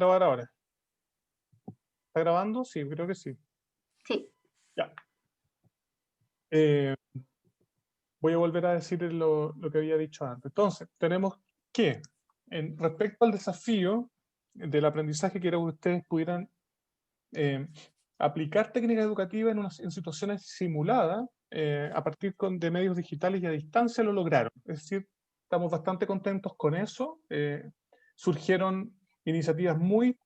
grabar ahora. ¿Está grabando? Sí, creo que sí. Sí. Ya. Voy a volver a decir lo que había dicho antes. Entonces, tenemos que, respecto al desafío del aprendizaje, quiero que ustedes pudieran aplicar técnicas educativas en situaciones simuladas, a partir de medios digitales y a distancia lo lograron. Es decir, estamos bastante contentos con eso. Surgieron iniciativas muy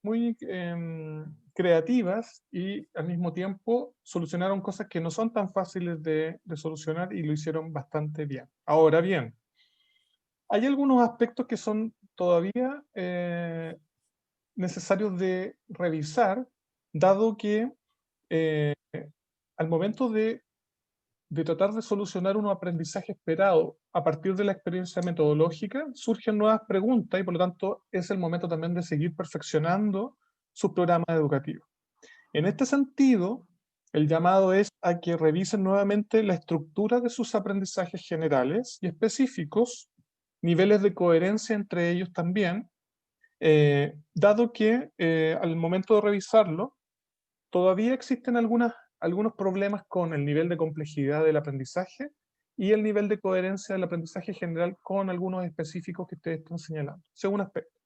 creativas y al mismo tiempo solucionaron cosas que no son tan fáciles de solucionar y lo hicieron bastante bien. Ahora bien, hay algunos aspectos que son todavía necesarios de revisar, dado que eh, al momento de tratar de solucionar un aprendizaje esperado a partir de la experiencia metodológica, surgen nuevas preguntas y por lo tanto es el momento también de seguir perfeccionando sus programas educativos. En este sentido, el llamado es a que revisen nuevamente la estructura de sus aprendizajes generales y específicos, niveles de coherencia entre ellos también, dado que al momento de revisarlo, todavía existen algunos problemas con el nivel de complejidad del aprendizaje y el nivel de coherencia del aprendizaje general con algunos específicos que ustedes están señalando. Ese es un aspecto.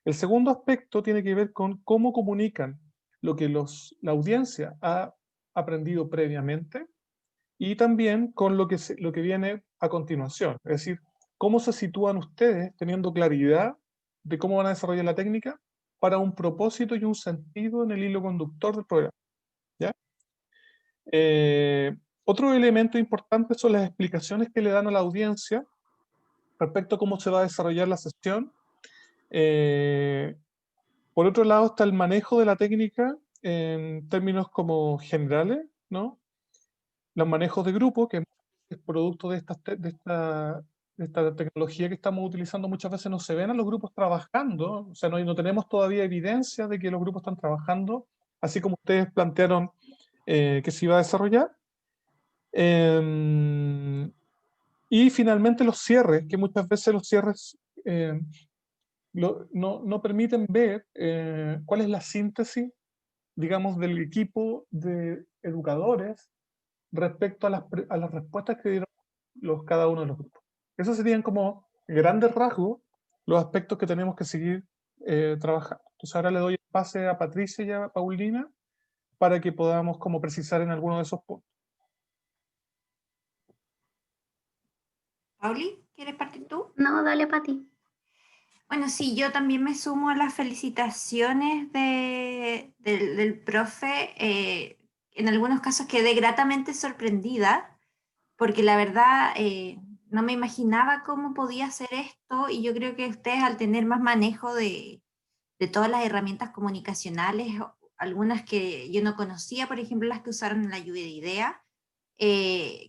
El segundo aspecto tiene que ver con cómo comunican lo que la audiencia ha aprendido previamente y también con lo que viene a continuación. Es decir, cómo se sitúan ustedes teniendo claridad de cómo van a desarrollar la técnica para un propósito y un sentido en el hilo conductor del programa. ¿Ya? Otro elemento importante son las explicaciones que le dan a la audiencia respecto a cómo se va a desarrollar la sesión. Por otro lado está el manejo de la técnica en términos como generales, ¿no? Los manejos de grupo, que es producto de esta tecnología que estamos utilizando, muchas veces no se ven a los grupos trabajando, o sea, no tenemos todavía evidencia de que los grupos están trabajando, así como ustedes plantearon que se iba a desarrollar. Y finalmente los cierres, que muchas veces los cierres no permiten ver cuál es la síntesis, digamos, del equipo de educadores respecto a las respuestas que dieron cada uno de los grupos. Esos serían como grandes rasgos los aspectos que tenemos que seguir trabajando. Entonces ahora le doy el pase a Patricia y a Paulina para que podamos como precisar en alguno de esos puntos. Pauli, ¿quieres partir tú? No, dale, Pati. Bueno, sí, yo también me sumo a las felicitaciones del profe. En algunos casos quedé gratamente sorprendida, porque la verdad no me imaginaba cómo podía hacer esto, y yo creo que ustedes, al tener más manejo de todas las herramientas comunicacionales, algunas que yo no conocía, por ejemplo las que usaron en la lluvia de ideas,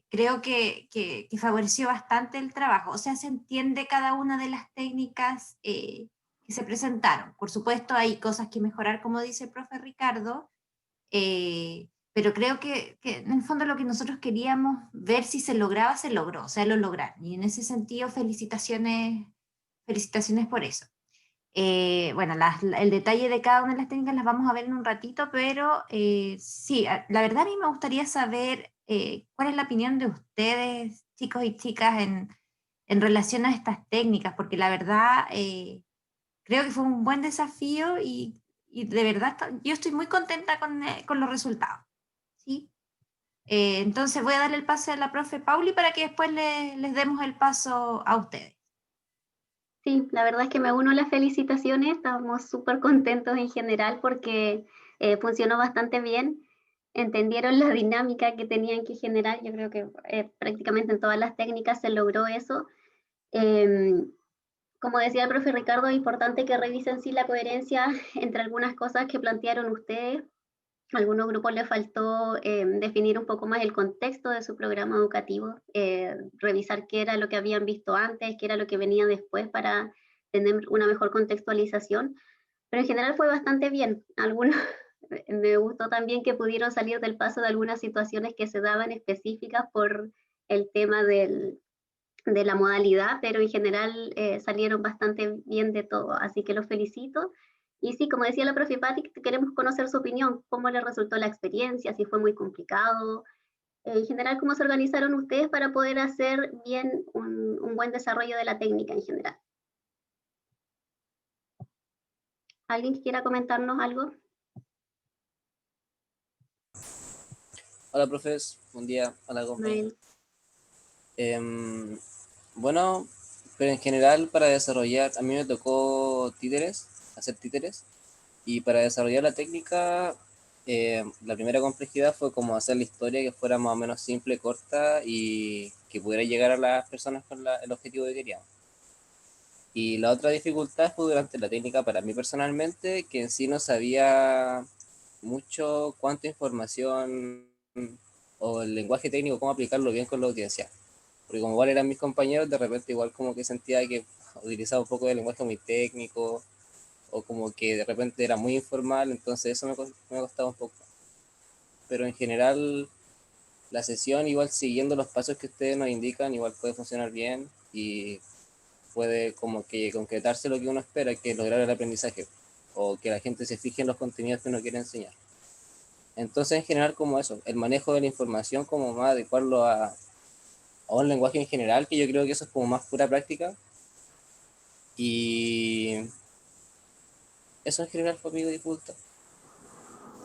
creo que favoreció bastante el trabajo. O sea, se entiende cada una de las técnicas que se presentaron. Por supuesto, hay cosas que mejorar, como dice el profe Ricardo, pero creo que en el fondo lo que nosotros queríamos ver si se lograba, se logró, o sea, lo lograron. Y en ese sentido, felicitaciones por eso. Bueno, el detalle de cada una de las técnicas las vamos a ver en un ratito, pero sí, la verdad a mí me gustaría saber cuál es la opinión de ustedes, chicos y chicas, en relación a estas técnicas, porque la verdad creo que fue un buen desafío, y de verdad yo estoy muy contenta con los resultados. ¿Sí? Entonces voy a darle el pase a la profe Pauli para que después les demos el paso a ustedes. Sí, la verdad es que me uno a las felicitaciones, estamos súper contentos en general porque funcionó bastante bien, entendieron la dinámica que tenían que generar, yo creo que prácticamente en todas las técnicas se logró eso. Como decía el profe Ricardo, es importante que revisen sí la coherencia entre algunas cosas que plantearon ustedes. A algunos grupos les faltó definir un poco más el contexto de su programa educativo, revisar qué era lo que habían visto antes, qué era lo que venía después para tener una mejor contextualización. Pero en general fue bastante bien. Algunos, me gustó también que pudieron salir del paso de algunas situaciones que se daban específicas por el tema de la modalidad, pero en general salieron bastante bien de todo. Así que los felicito. Y sí, como decía la profe Patti, queremos conocer su opinión, cómo le resultó la experiencia, si fue muy complicado, en general, cómo se organizaron ustedes para poder hacer bien un buen desarrollo de la técnica en general. ¿Alguien que quiera comentarnos algo? Hola, profes. Buen día. Hola, compañeros. Mael. Bueno, pero en general para desarrollar, a mí me tocó títeres, hacer títeres, y para desarrollar la técnica, la primera complejidad fue como hacer la historia que fuera más o menos simple, corta y que pudiera llegar a las personas con el objetivo que queríamos. Y la otra dificultad fue durante la técnica para mí personalmente, que en sí no sabía mucho cuánta información o el lenguaje técnico, cómo aplicarlo bien con la audiencia. Porque como igual eran mis compañeros, de repente igual como que sentía que utilizaba un poco de lenguaje muy técnico, o como que de repente era muy informal, entonces eso me costaba un poco. Pero en general, la sesión, igual siguiendo los pasos que ustedes nos indican, igual puede funcionar bien y puede como que concretarse lo que uno espera, que es lograr el aprendizaje, o que la gente se fije en los contenidos que uno quiere enseñar. Entonces, en general, como eso, el manejo de la información, como más adecuarlo a un lenguaje en general, que yo creo que eso es como más pura práctica. Y eso en general fue mi dificultad.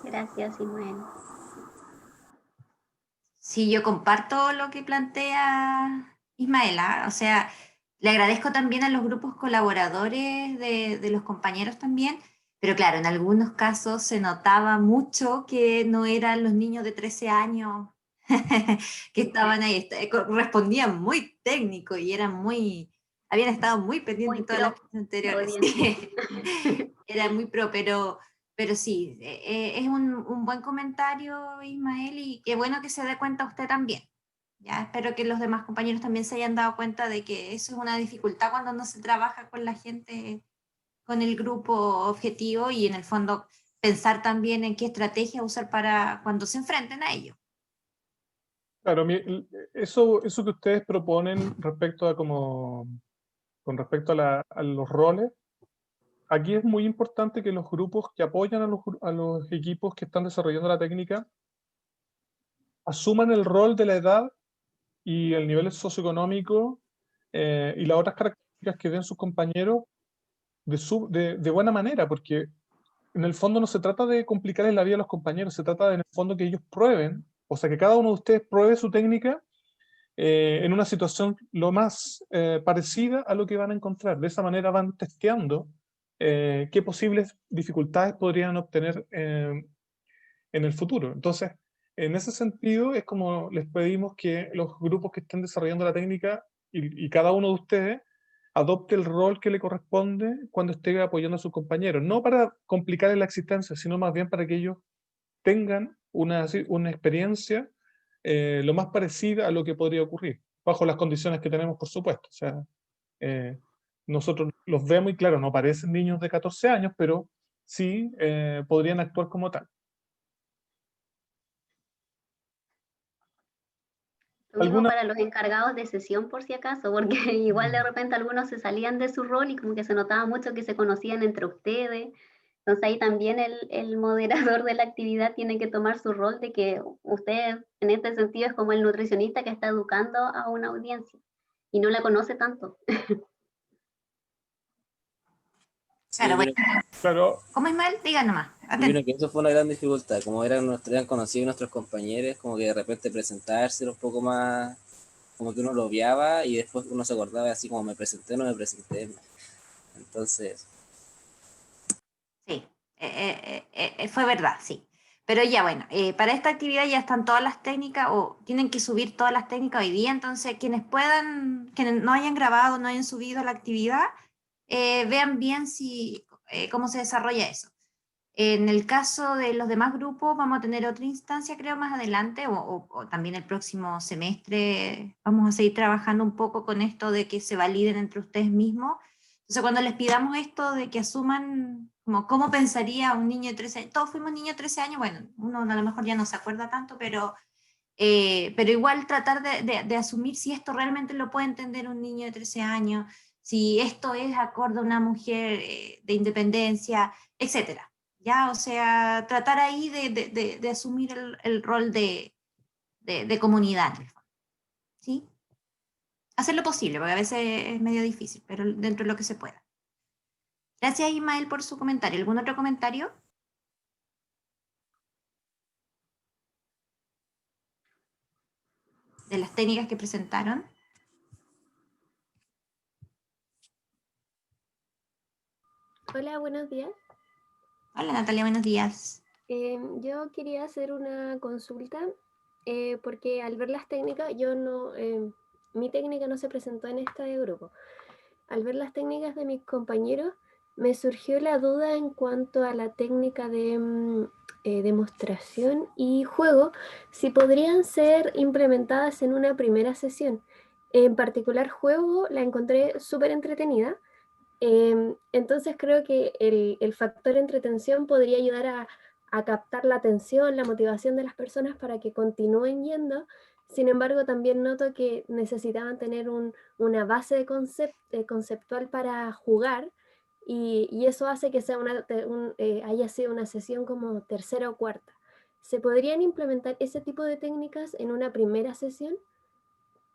Gracias, Ismael. Sí, yo comparto lo que plantea Ismaela, o sea, le agradezco también a los grupos colaboradores de los compañeros también, pero claro, en algunos casos se notaba mucho que no eran los niños de 13 años que estaban ahí, respondían muy técnico y eran habían estado muy pendientes de todas las clases anteriores. Era muy pro, pero sí, es un buen comentario, Ismael, y qué bueno que se dé cuenta usted también. Ya espero que los demás compañeros también se hayan dado cuenta de que eso es una dificultad cuando no se trabaja con la gente, con el grupo objetivo y en el fondo pensar también en qué estrategia usar para cuando se enfrenten a ello. Claro, eso que ustedes proponen respecto a con respecto a los roles, aquí es muy importante que los grupos que apoyan a los equipos que están desarrollando la técnica asuman el rol de la edad y el nivel socioeconómico y las otras características que den sus compañeros de buena manera, porque en el fondo no se trata de complicarles la vida a los compañeros, se trata en el fondo que ellos prueben, o sea, que cada uno de ustedes pruebe su técnica en una situación lo más parecida a lo que van a encontrar. De esa manera van testeando qué posibles dificultades podrían obtener en el futuro. Entonces, en ese sentido, es como les pedimos que los grupos que estén desarrollando la técnica y cada uno de ustedes adopte el rol que le corresponde cuando esté apoyando a sus compañeros. No para complicarles la existencia, sino más bien para que ellos tengan una experiencia lo más parecida a lo que podría ocurrir, bajo las condiciones que tenemos, por supuesto. O sea, nosotros los vemos y claro, no parecen niños de 14 años, pero sí podrían actuar como tal. Lo mismo para los encargados de sesión, por si acaso, porque igual de repente algunos se salían de su rol y como que se notaba mucho que se conocían entre ustedes. Entonces ahí también el moderador de la actividad tiene que tomar su rol de que usted en este sentido es como el nutricionista que está educando a una audiencia y no la conoce tanto. Sí, Claro, bueno. Claro. ¿Cómo, Ismael? Diga nomás. Yo creo que eso fue una gran dificultad, como eran conocidos nuestros compañeros, como que de repente presentarse un poco más, como que uno lo obviaba y después uno se acordaba así como me presenté, no me presenté. Entonces... Sí, fue verdad, sí. Pero ya bueno, para esta actividad ya están todas las técnicas o tienen que subir todas las técnicas hoy día, entonces quienes no hayan grabado, no hayan subido la actividad, vean bien cómo se desarrolla eso. En el caso de los demás grupos vamos a tener otra instancia creo más adelante o también el próximo semestre vamos a seguir trabajando un poco con esto de que se validen entre ustedes mismos. Entonces cuando les pidamos esto de que asuman como cómo pensaría un niño de 13 años, todos fuimos niños de 13 años, bueno, uno a lo mejor ya no se acuerda tanto, pero igual tratar de asumir si esto realmente lo puede entender un niño de 13 años, si esto es acorde a una mujer de independencia, etcétera. ¿Ya? O sea, tratar ahí de asumir el rol de comunidad, ¿sí? Hacer lo posible, porque a veces es medio difícil, pero dentro de lo que se pueda. Gracias, Ismael, por su comentario. ¿Algún otro comentario? De las técnicas que presentaron. Hola, buenos días. Hola, Natalia, buenos días. Yo quería hacer una consulta porque al ver las técnicas, mi técnica no se presentó en este grupo. Al ver las técnicas de mis compañeros, me surgió la duda en cuanto a la técnica de demostración y juego, si podrían ser implementadas en una primera sesión. En particular, juego la encontré súper entretenida. Entonces creo que el factor entretención podría ayudar a captar la atención, la motivación de las personas para que continúen yendo. Sin embargo, también noto que necesitaban tener una base conceptual para jugar y eso hace que sea haya sido una sesión como tercera o cuarta. ¿Se podrían implementar ese tipo de técnicas en una primera sesión?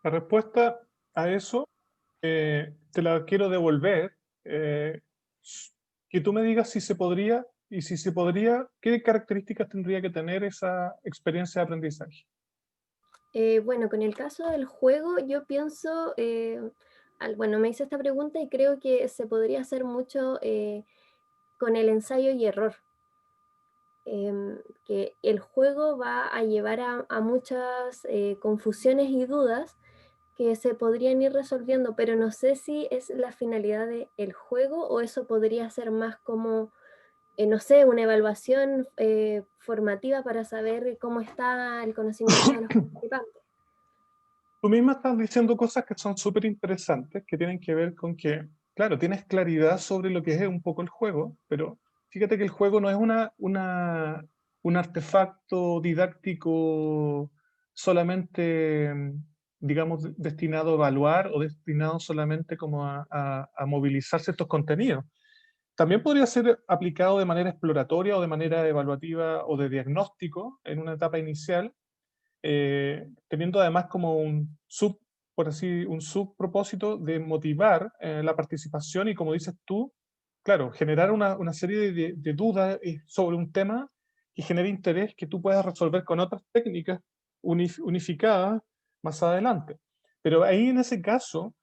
La respuesta a eso te la quiero devolver. Que tú me digas si se podría, y si se podría, ¿qué características tendría que tener esa experiencia de aprendizaje? Bueno, con el caso del juego, yo pienso, bueno, me hice esta pregunta y creo que se podría hacer mucho con el ensayo y error. Que el juego va a llevar a muchas confusiones y dudas que se podrían ir resolviendo, pero no sé si es la finalidad del juego o eso podría ser más como, no sé, una evaluación formativa para saber cómo está el conocimiento de los participantes. Tú misma estás diciendo cosas que son súper interesantes, que tienen que ver con que, claro, tienes claridad sobre lo que es un poco el juego, pero fíjate que el juego no es un artefacto didáctico solamente, digamos, destinado a evaluar o destinado solamente como a movilizar ciertos contenidos. También podría ser aplicado de manera exploratoria o de manera evaluativa o de diagnóstico en una etapa inicial, teniendo además como por así, un subpropósito de motivar la participación y, como dices tú, claro, generar una serie de dudas sobre un tema que genere interés que tú puedas resolver con otras técnicas unificadas más adelante. Pero ahí en ese caso,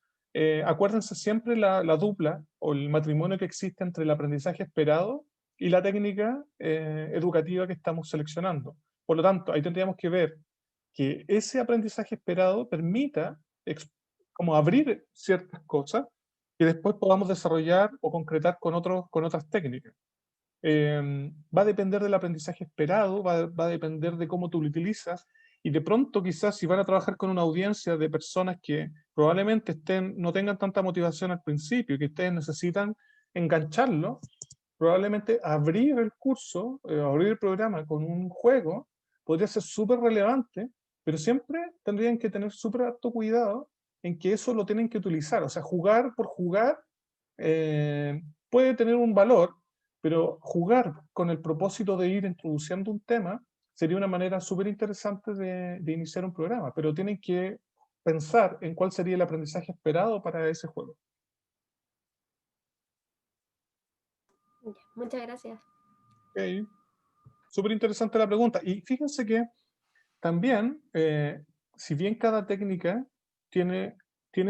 acuérdense siempre la dupla o el matrimonio que existe entre el aprendizaje esperado y la técnica educativa que estamos seleccionando. Por lo tanto, ahí tendríamos que ver que ese aprendizaje esperado permita como abrir ciertas cosas que después podamos desarrollar o concretar con otras técnicas. Va a depender del aprendizaje esperado, va a depender de cómo tú lo utilizas, y de pronto quizás si van a trabajar con una audiencia de personas que probablemente no tengan tanta motivación al principio, que ustedes necesitan engancharlo, probablemente abrir el curso, abrir el programa con un juego podría ser súper relevante, pero siempre tendrían que tener súper alto cuidado en que eso lo tienen que utilizar. O sea, jugar por jugar puede tener un valor, pero jugar con el propósito de ir introduciendo un tema sería una manera súper interesante de iniciar un programa, pero tienen que pensar en cuál sería el aprendizaje esperado para ese juego. Muchas gracias. Okay. Súper interesante la pregunta. Y fíjense que también, si bien cada técnica tiene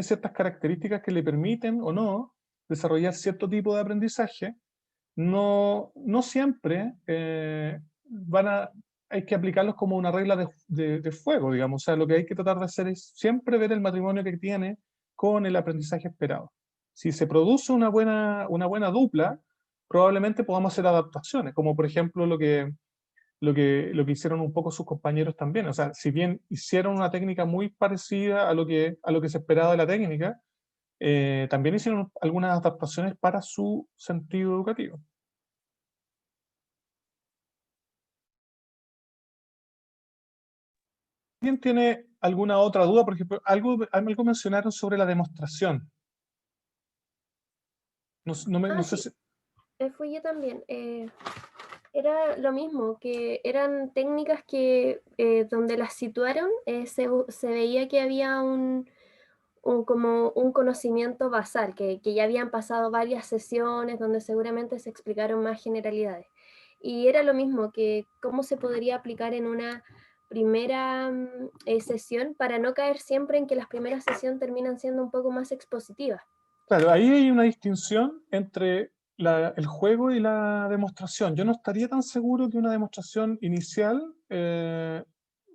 ciertas características que le permiten o no desarrollar cierto tipo de aprendizaje, no siempre hay que aplicarlos como una regla de fuego, digamos. O sea, lo que hay que tratar de hacer es siempre ver el matrimonio que tiene con el aprendizaje esperado. Si se produce una buena dupla, probablemente podamos hacer adaptaciones, como por ejemplo lo que hicieron un poco sus compañeros también. O sea, si bien hicieron una técnica muy parecida a lo que se esperaba de la técnica, también hicieron algunas adaptaciones para su sentido educativo. ¿Alguien tiene alguna otra duda? Por ejemplo, algo mencionaron sobre la demostración. No sé Sí. si... Fui yo también. Era lo mismo, que eran técnicas que donde las situaron se veía que había como un conocimiento basal, que ya habían pasado varias sesiones donde seguramente se explicaron más generalidades. Y era lo mismo, que cómo se podría aplicar en una primera sesión para no caer siempre en que las primeras sesiones terminan siendo un poco más expositivas. Claro, ahí hay una distinción entre el juego y la demostración. Yo no estaría tan seguro que una demostración inicial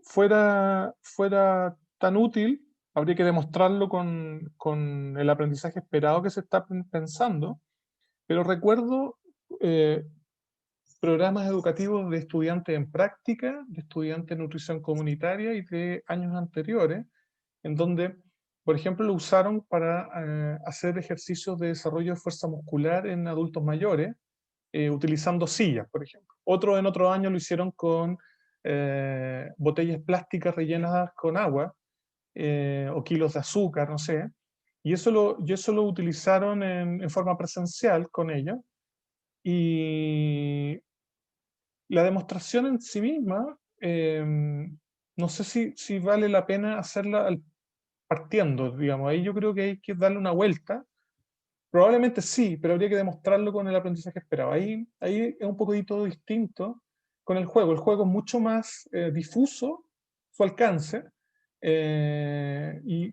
fuera tan útil. Habría que demostrarlo con el aprendizaje esperado que se está pensando. Pero recuerdo programas educativos de estudiantes en práctica, de estudiantes en nutrición comunitaria y de años anteriores, en donde, por ejemplo, lo usaron para hacer ejercicios de desarrollo de fuerza muscular en adultos mayores, utilizando sillas, por ejemplo. Otros en otro año lo hicieron con botellas plásticas rellenas con agua, o kilos de azúcar, no sé. Y eso lo utilizaron en forma presencial con ellos. Y la demostración en sí misma, no sé si vale la pena hacerla partiendo, digamos. Ahí yo creo que hay que darle una vuelta. Probablemente sí, pero habría que demostrarlo con el aprendizaje esperado. Ahí es un poquito distinto con el juego. El juego es mucho más difuso, su alcance, y o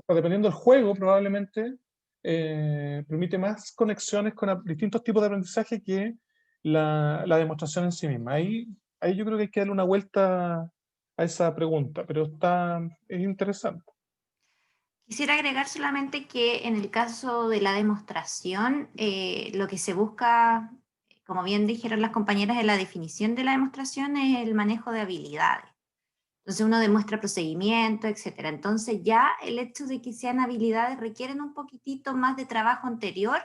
sea, dependiendo del juego, probablemente permite más conexiones con distintos tipos de aprendizaje que la demostración en sí misma. Ahí yo creo que hay que darle una vuelta a esa pregunta, pero es interesante. Quisiera agregar solamente que en el caso de la demostración, lo que se busca, como bien dijeron las compañeras, en la definición de la demostración es el manejo de habilidades. Entonces uno demuestra procedimiento, etcétera. Entonces ya el hecho de que sean habilidades requieren un poquitito más de trabajo anterior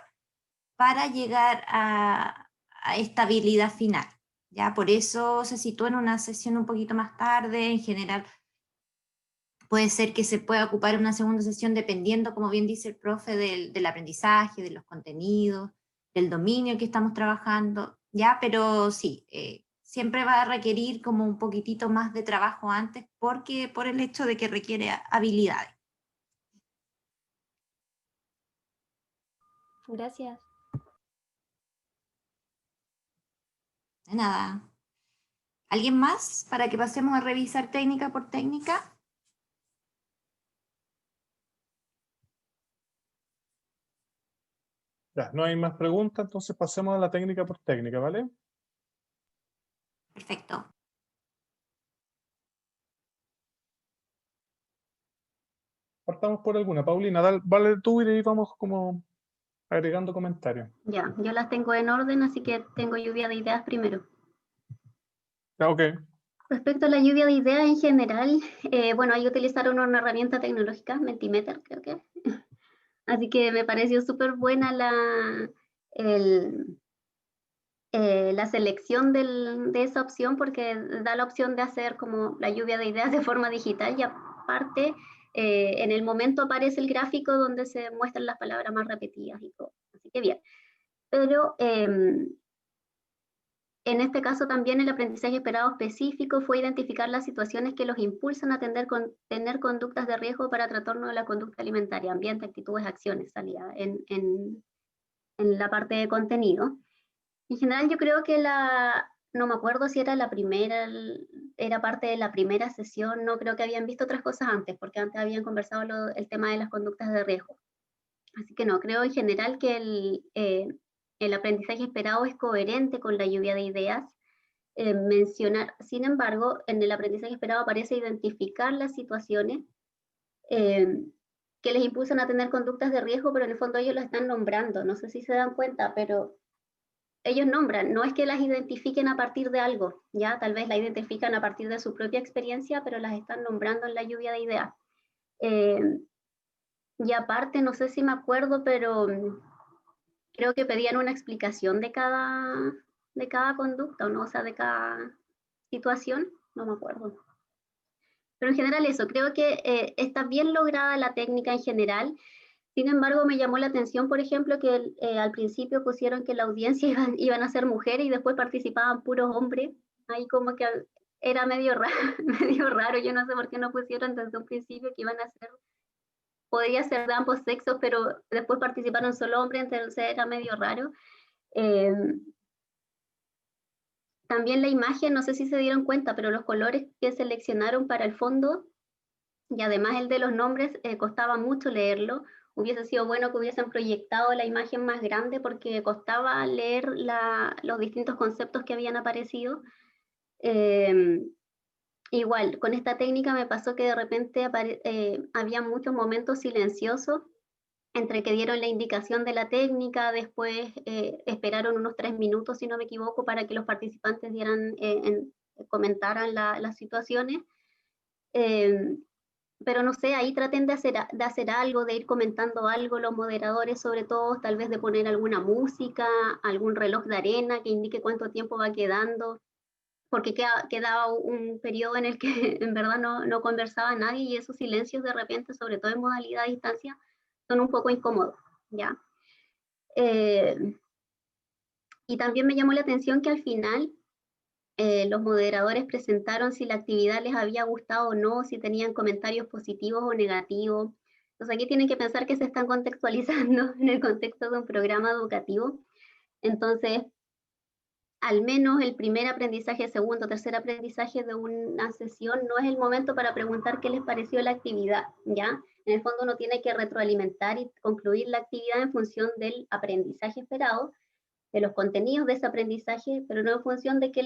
para llegar a esta habilidad final. Ya por eso se sitúa en una sesión un poquito más tarde. En general puede ser que se pueda ocupar una segunda sesión dependiendo, como bien dice el profe, del aprendizaje, de los contenidos, del dominio que estamos trabajando, ya, pero sí, siempre va a requerir como un poquitito más de trabajo antes por el hecho de que requiere habilidades. Gracias. De nada. ¿Alguien más para que pasemos a revisar técnica por técnica? Ya, no hay más preguntas, entonces pasemos a la técnica por técnica, ¿vale? Perfecto. Partamos por alguna. Paulina, vale tú y de ahí vamos como agregando comentarios. Ya, yo las tengo en orden, así que tengo lluvia de ideas primero. Ya, ok. Respecto a la lluvia de ideas en general, bueno, ahí utilizaron una herramienta tecnológica, Mentimeter, creo que. Así que me pareció súper buena la selección de esa opción, porque da la opción de hacer como la lluvia de ideas de forma digital, y aparte en el momento aparece el gráfico donde se muestran las palabras más repetidas y todo. Así que bien. Pero en este caso también el aprendizaje esperado específico fue identificar las situaciones que los impulsan a tener conductas de riesgo para trastorno de la conducta alimentaria, ambiente, actitudes, acciones, salida en la parte de contenido. En general yo creo que no me acuerdo si era era parte de la primera sesión, no creo que habían visto otras cosas antes, porque antes habían conversado el tema de las conductas de riesgo. Así que no, creo en general que el aprendizaje esperado es coherente con la lluvia de ideas. Sin embargo, en el aprendizaje esperado aparece identificar las situaciones que les impulsan a tener conductas de riesgo, pero en el fondo ellos las están nombrando. No sé si se dan cuenta, pero ellos nombran, no es que las identifiquen a partir de algo, ya tal vez la identifican a partir de su propia experiencia, pero las están nombrando en la lluvia de ideas. Y aparte, no sé si me acuerdo, pero creo que pedían una explicación de cada conducta, ¿no? O sea, de cada situación, no me acuerdo. Pero en general eso, creo que está bien lograda la técnica en general. Sin embargo, me llamó la atención, por ejemplo, que al principio pusieron que la audiencia iban a ser mujeres y después participaban puros hombres. Ahí como que era medio raro, medio raro, yo no sé por qué no pusieron desde un principio que iban a ser, podía ser de ambos sexos, pero después participaron solo hombres, entonces era medio raro. También la imagen, no sé si se dieron cuenta, pero los colores que seleccionaron para el fondo, y además el de los nombres, costaba mucho leerlo. Hubiese sido bueno que hubiesen proyectado la imagen más grande porque costaba leer los distintos conceptos que habían aparecido. Igual, con esta técnica me pasó que de repente había muchos momentos silenciosos entre que dieron la indicación de la técnica, después esperaron unos 3 minutos, si no me equivoco, para que los participantes comentaran las situaciones. Pero no sé, ahí traten de hacer algo, de ir comentando algo los moderadores, sobre todo, tal vez de poner alguna música, algún reloj de arena que indique cuánto tiempo va quedando, porque quedaba un periodo en el que en verdad no conversaba nadie y esos silencios de repente, sobre todo en modalidad a distancia, son un poco incómodos, ¿ya? Y también me llamó la atención que al final los moderadores presentaron si la actividad les había gustado o no, si tenían comentarios positivos o negativos. Entonces aquí tienen que pensar que se están contextualizando en el contexto de un programa educativo. Entonces, al menos el primer aprendizaje, segundo, tercer aprendizaje de una sesión no es el momento para preguntar qué les pareció la actividad, ¿ya? En el fondo uno tiene que retroalimentar y concluir la actividad en función del aprendizaje esperado, de los contenidos de ese aprendizaje, pero no en función de que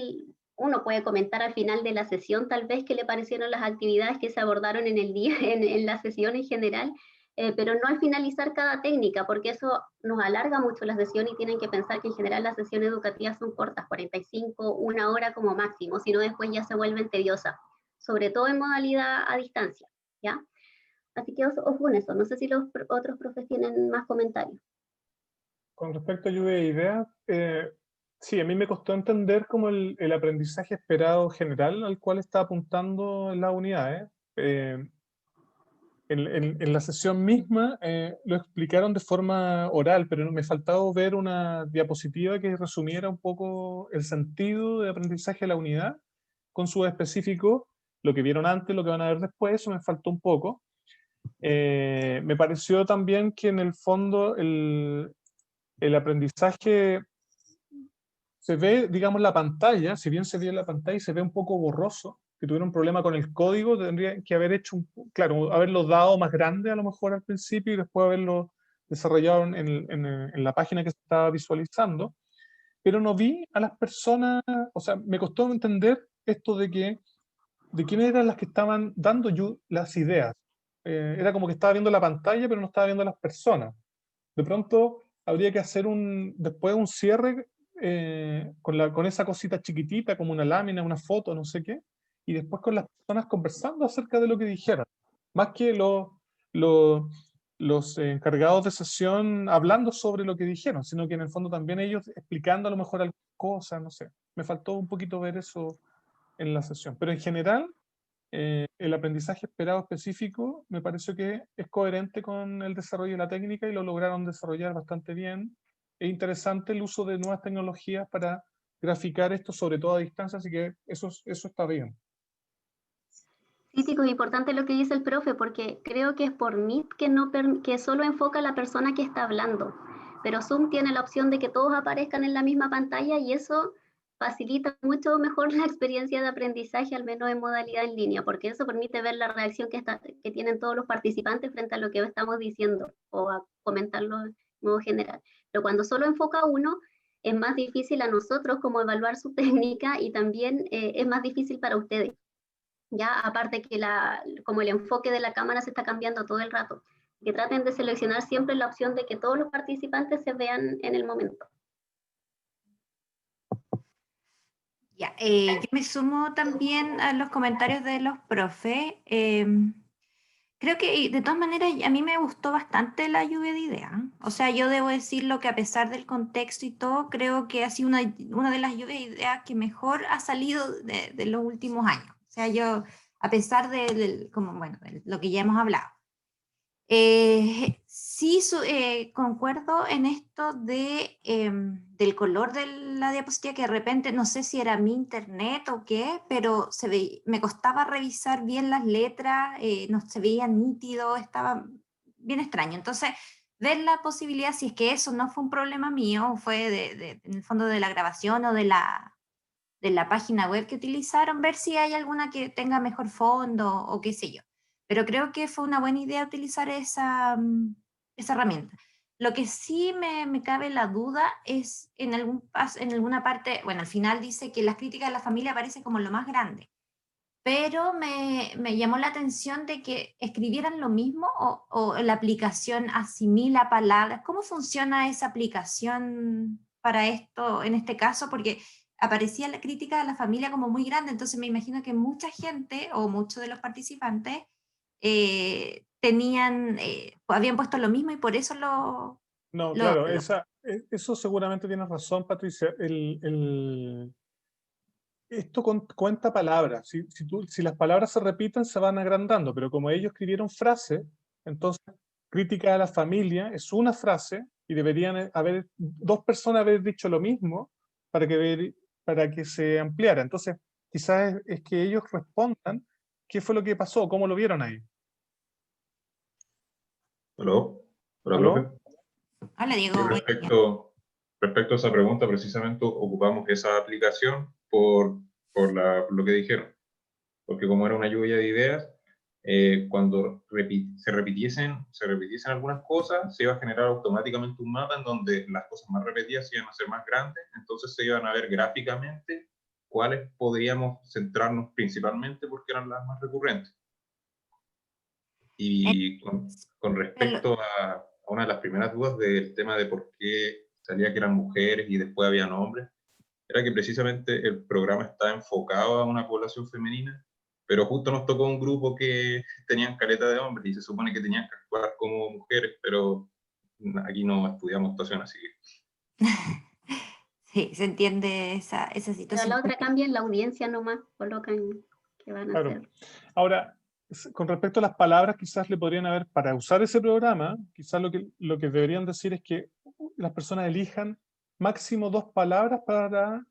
uno puede comentar al final de la sesión tal vez qué le parecieron las actividades que se abordaron en el día, en la sesión en general, pero no al finalizar cada técnica, porque eso nos alarga mucho la sesión y tienen que pensar que en general las sesiones educativas son cortas, 45, una hora como máximo, si no después ya se vuelven tediosas, sobre todo en modalidad a distancia, ¿ya? Así que ojo con eso, no sé si los otros profes tienen más comentarios. Con respecto a lluvia de ideas, sí, a mí me costó entender como el aprendizaje esperado general al cual está apuntando en las unidades. En la sesión misma lo explicaron de forma oral, pero me faltaba ver una diapositiva que resumiera un poco el sentido de aprendizaje de la unidad con su específico, lo que vieron antes, lo que van a ver después, eso me faltó un poco. Me pareció también que en el fondo el aprendizaje se ve, digamos, la pantalla, si bien se ve la pantalla y se ve un poco borroso, que tuvieron un problema con el código, tendrían que haber hecho, claro, haberlo dado más grande a lo mejor al principio y después haberlo desarrollado en la página que se estaba visualizando, pero no vi a las personas, o sea, me costó entender esto de quiénes eran las que estaban dando las ideas. Era como que estaba viendo la pantalla, pero no estaba viendo a las personas. De pronto habría que hacer después un cierre con esa cosita chiquitita, como una lámina, una foto, no sé qué, y después con las personas conversando acerca de lo que dijeron. Más que los encargados de sesión hablando sobre lo que dijeron, sino que en el fondo también ellos explicando a lo mejor algunas cosas, no sé. Me faltó un poquito ver eso en la sesión. Pero en general, el aprendizaje esperado específico me pareció que es coherente con el desarrollo de la técnica y lo lograron desarrollar bastante bien. Es interesante el uso de nuevas tecnologías para graficar esto, sobre todo a distancia, así que eso está bien. Sí, chicos, es importante lo que dice el profe, porque creo que es por Meet que solo enfoca a la persona que está hablando, pero Zoom tiene la opción de que todos aparezcan en la misma pantalla y eso facilita mucho mejor la experiencia de aprendizaje, al menos en modalidad en línea, porque eso permite ver la reacción que tienen todos los participantes frente a lo que estamos diciendo o a comentarlo de modo general. Pero cuando solo enfoca a uno, es más difícil a nosotros como evaluar su técnica y también es más difícil para ustedes. Ya, aparte que como el enfoque de la cámara se está cambiando todo el rato, que traten de seleccionar siempre la opción de que todos los participantes se vean en el momento. Ya, yo me sumo también a los comentarios de los profes. Creo que de todas maneras a mí me gustó bastante la lluvia de ideas. O sea, yo debo decirlo que a pesar del contexto y todo, creo que ha sido una de las lluvias de ideas que mejor ha salido de los últimos años. O sea, yo, a pesar de lo que ya hemos hablado. Sí, concuerdo en esto del color de la diapositiva, que de repente, no sé si era mi internet o qué, pero me costaba revisar bien las letras, no se veía nítido, estaba bien extraño. Entonces, ver la posibilidad, si es que eso no fue un problema mío, fue en el fondo de la grabación o de la página web que utilizaron, ver si hay alguna que tenga mejor fondo o qué sé yo. Pero creo que fue una buena idea utilizar esa herramienta. Lo que sí me cabe la duda es en alguna parte, bueno, al final dice que las críticas de la familia aparece como lo más grande, pero me llamó la atención de que escribieran lo mismo o la aplicación asimila palabras. ¿Cómo funciona esa aplicación para esto, en este caso? Porque aparecía la crítica de la familia como muy grande, entonces me imagino que mucha gente o muchos de los participantes habían puesto lo mismo y por eso No, lo- claro, lo- eso seguramente tienes razón, Patricia. Esto cuenta palabras. Si las palabras se repiten, se van agrandando, pero como ellos escribieron frases, entonces crítica a la familia es una frase y deberían haber dos personas haber dicho lo mismo para que se ampliara. Entonces, quizás es que ellos respondan qué fue lo que pasó, cómo lo vieron ahí. Hola, hola, profe. ¿Aló? Hola, Sí, Diego. respecto a esa pregunta, precisamente ocupamos esa aplicación por lo que dijeron. Porque como era una lluvia de ideas, cuando se repitiesen algunas cosas, se iba a generar automáticamente un mapa en donde las cosas más repetidas se iban a ser más grandes, entonces se iban a ver gráficamente cuáles podríamos centrarnos principalmente porque eran las más recurrentes. Y con respecto a una de las primeras dudas del tema de por qué salía que eran mujeres y después habían hombres, era que precisamente el programa está enfocado a una población femenina, pero justo nos tocó un grupo que tenían caleta de hombres y se supone que tenían que actuar como mujeres, pero aquí no estudiamos actuación, así que... Sí, se entiende esa Pero a situación. la otra cambian la audiencia nomás, colocan que van a Claro. hacer. Ahora, con respecto a las palabras, quizás le podrían haber, para usar ese programa, quizás lo que deberían decir es que las personas elijan máximo 2 palabras para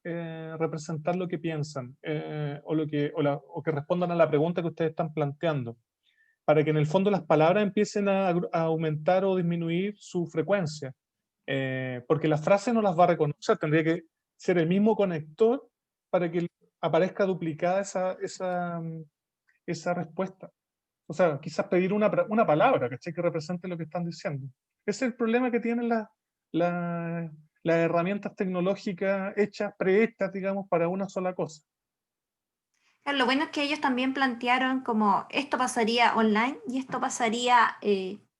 representar lo que piensan o que respondan a la pregunta que ustedes están planteando, para que en el fondo las palabras empiecen a aumentar o disminuir su frecuencia, porque la frase no las va a reconocer, tendría que ser el mismo conector para que aparezca duplicada esa respuesta. O sea, quizás pedir una palabra, ¿cachai? Que represente lo que están diciendo. Ese es el problema que tienen las herramientas tecnológicas prehechas, digamos, para una sola cosa. Claro, lo bueno es que ellos también plantearon como esto pasaría online y esto pasaría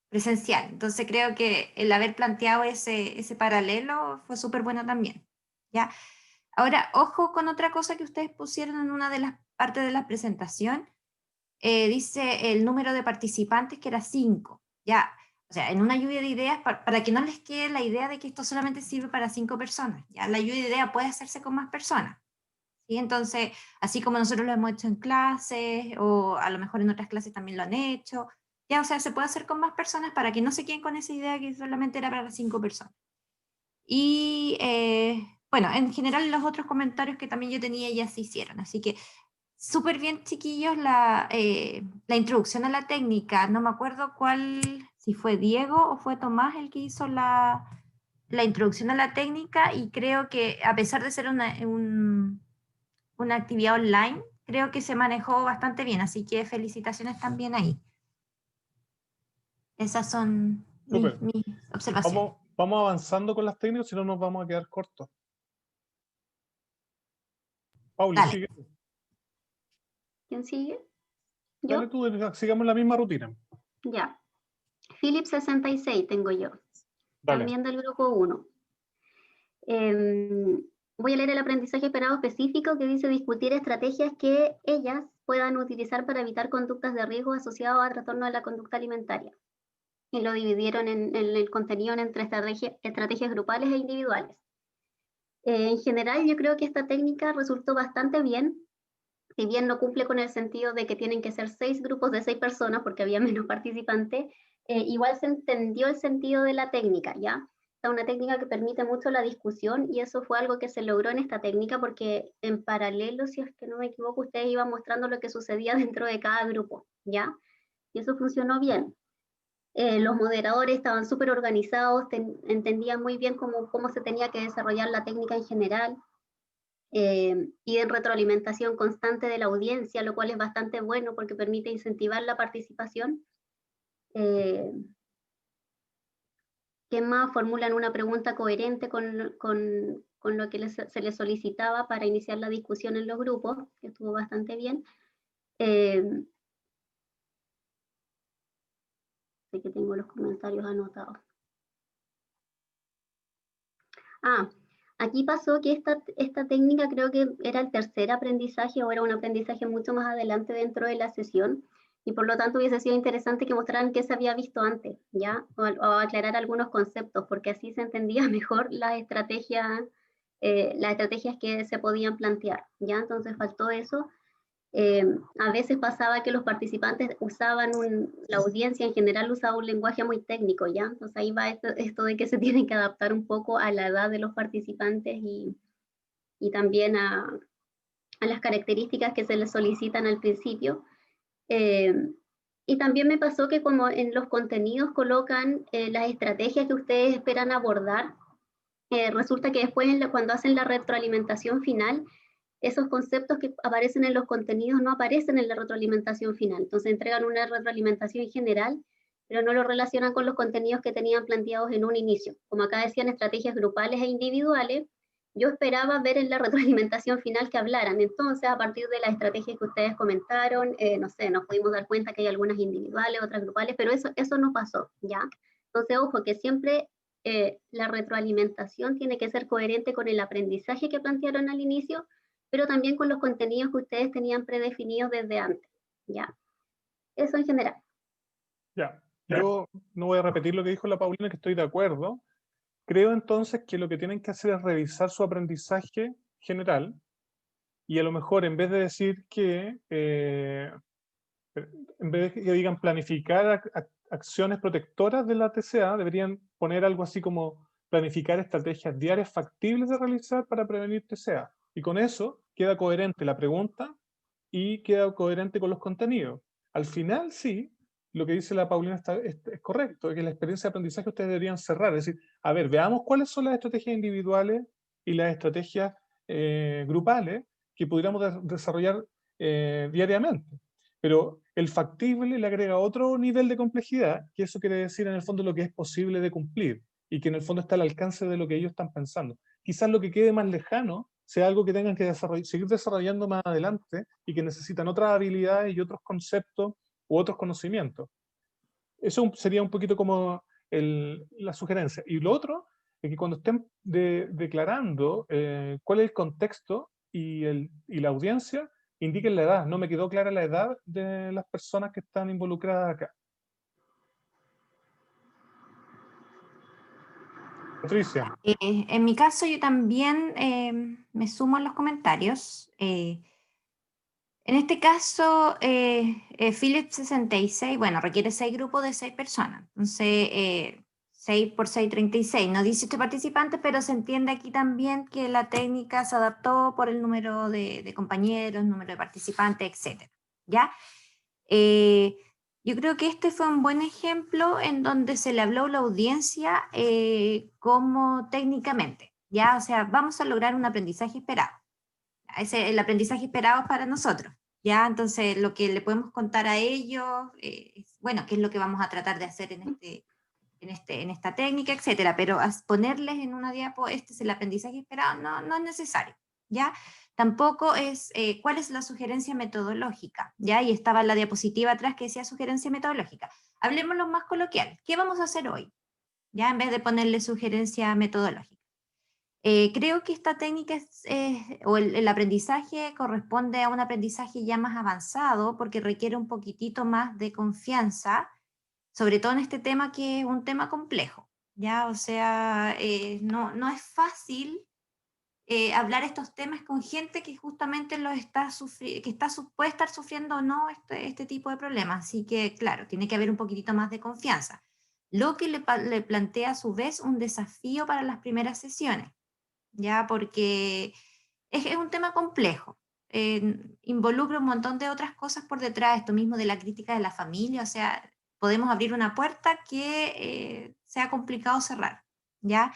presencial. Entonces creo que el haber planteado ese paralelo fue súper bueno también. ¿Ya? Ahora, ojo con otra cosa que ustedes pusieron en una de las partes de la presentación. Dice el número de participantes que era 5. Ya, o sea, en una lluvia de ideas, para que no les quede la idea de que esto solamente sirve para 5 personas. Ya, la lluvia de ideas puede hacerse con más personas. ¿Sí? Entonces, así como nosotros lo hemos hecho en clases, o a lo mejor en otras clases también lo han hecho, ya, o sea, se puede hacer con más personas para que no se queden con esa idea que solamente era para 5 personas. Y bueno, en general los otros comentarios que también yo tenía ya se hicieron, así que súper bien, chiquillos, la introducción a la técnica. No me acuerdo si fue Diego o fue Tomás el que hizo la introducción a la técnica, y creo que a pesar de ser una actividad online, creo que se manejó bastante bien, así que felicitaciones también ahí. Esas son mis observaciones. Vamos avanzando con las técnicas, si no nos vamos a quedar cortos. Pauli, Dale. sigue. ¿Quién sigue? Dale ¿Yo? tú, sigamos la misma rutina. Ya. Philip 66 tengo yo. Dale. También del grupo 1. Voy a leer el aprendizaje esperado específico que dice discutir estrategias que ellas puedan utilizar para evitar conductas de riesgo asociados a trastorno de la conducta alimentaria. Y lo dividieron en el contenido entre estrategias grupales e individuales. En general, yo creo que esta técnica resultó bastante bien, si bien no cumple con el sentido de que tienen que ser 6 grupos de 6 personas porque había menos participantes, igual se entendió el sentido de la técnica, ¿ya? Es una técnica que permite mucho la discusión y eso fue algo que se logró en esta técnica porque en paralelo, si es que no me equivoco, ustedes iban mostrando lo que sucedía dentro de cada grupo, ¿ya? Y eso funcionó bien. Los moderadores estaban súper organizados, entendían muy bien cómo se tenía que desarrollar la técnica en general, y en retroalimentación constante de la audiencia, lo cual es bastante bueno porque permite incentivar la participación. ¿Qué más? Formulan una pregunta coherente con lo que se les solicitaba para iniciar la discusión en los grupos, que estuvo bastante bien. Sé que tengo los comentarios anotados. Aquí pasó que esta técnica creo que era el tercer aprendizaje o era un aprendizaje mucho más adelante dentro de la sesión y por lo tanto hubiese sido interesante que mostraran qué se había visto antes, ¿ya? O aclarar algunos conceptos, porque así se entendía mejor las estrategias que se podían plantear, ¿ya? Entonces faltó eso. A veces pasaba que los participantes la audiencia en general usaba un lenguaje muy técnico, ¿ya? Entonces ahí va esto de que se tienen que adaptar un poco a la edad de los participantes y también a las características que se les solicitan al principio. Y también me pasó que como en los contenidos colocan las estrategias que ustedes esperan abordar, resulta que después cuando hacen la retroalimentación final, esos conceptos que aparecen en los contenidos no aparecen en la retroalimentación final. Entonces entregan una retroalimentación general, pero no lo relacionan con los contenidos que tenían planteados en un inicio. Como acá decían estrategias grupales e individuales, yo esperaba ver en la retroalimentación final que hablaran. Entonces, a partir de las estrategias que ustedes comentaron, no sé, nos pudimos dar cuenta que hay algunas individuales, otras grupales, pero eso no pasó, ¿ya? Entonces, ojo, que siempre la retroalimentación tiene que ser coherente con el aprendizaje que plantearon al inicio, pero también con los contenidos que ustedes tenían predefinidos desde antes, ¿ya? Eso en general. Ya, yo no voy a repetir lo que dijo la Paulina, que estoy de acuerdo. Creo entonces que lo que tienen que hacer es revisar su aprendizaje general y a lo mejor en vez de decir que, en vez de que digan planificar acciones protectoras de la TCA, deberían poner algo así como planificar estrategias diarias factibles de realizar para prevenir TCA. Y con eso queda coherente la pregunta y queda coherente con los contenidos. Al final, sí, lo que dice la Paulina es correcto, que la experiencia de aprendizaje ustedes deberían cerrar. Es decir, a ver, veamos cuáles son las estrategias individuales y las estrategias grupales que pudiéramos desarrollar diariamente. Pero el factible le agrega otro nivel de complejidad, que eso quiere decir en el fondo lo que es posible de cumplir y que en el fondo está al alcance de lo que ellos están pensando. Quizás lo que quede más lejano sea algo que tengan que seguir desarrollando más adelante y que necesitan otras habilidades y otros conceptos u otros conocimientos. Eso sería un poquito como la sugerencia. Y lo otro es que cuando estén declarando cuál es el contexto y la audiencia, indiquen la edad. No me quedó clara la edad de las personas que están involucradas acá. Patricia. En mi caso, yo también me sumo a los comentarios. En este caso, Philips 66, bueno, requiere 6 grupos de 6 personas. Entonces, 6 por 6, 36. No 18 participantes, pero se entiende aquí también que la técnica se adaptó por el número de compañeros, número de participantes, etc. ¿Ya? Yo creo que este fue un buen ejemplo en donde se le habló a la audiencia como técnicamente, ¿ya? O sea, vamos a lograr un aprendizaje esperado. El aprendizaje esperado es para nosotros, ¿ya? Entonces, lo que le podemos contar a ellos, bueno, qué es lo que vamos a tratar de hacer en esta técnica, etcétera, pero ponerles en una diapo, este es el aprendizaje esperado, no es necesario, ¿ya? Tampoco es cuál es la sugerencia metodológica, ¿ya? Y estaba la diapositiva atrás que decía sugerencia metodológica. Hablemos lo más coloquial, ¿qué vamos a hacer hoy? ¿Ya? En vez de ponerle sugerencia metodológica. Creo que esta técnica o el aprendizaje corresponde a un aprendizaje ya más avanzado porque requiere un poquitito más de confianza, sobre todo en este tema que es un tema complejo, ¿ya? O sea, no es fácil hablar estos temas con gente que justamente puede estar sufriendo o no este tipo de problemas. Así que, claro, tiene que haber un poquitito más de confianza. Lo que le plantea a su vez un desafío para las primeras sesiones, ¿ya? Porque es un tema complejo. Involucra un montón de otras cosas por detrás, esto mismo de la crítica de la familia, o sea, podemos abrir una puerta que sea complicado cerrar, ¿ya?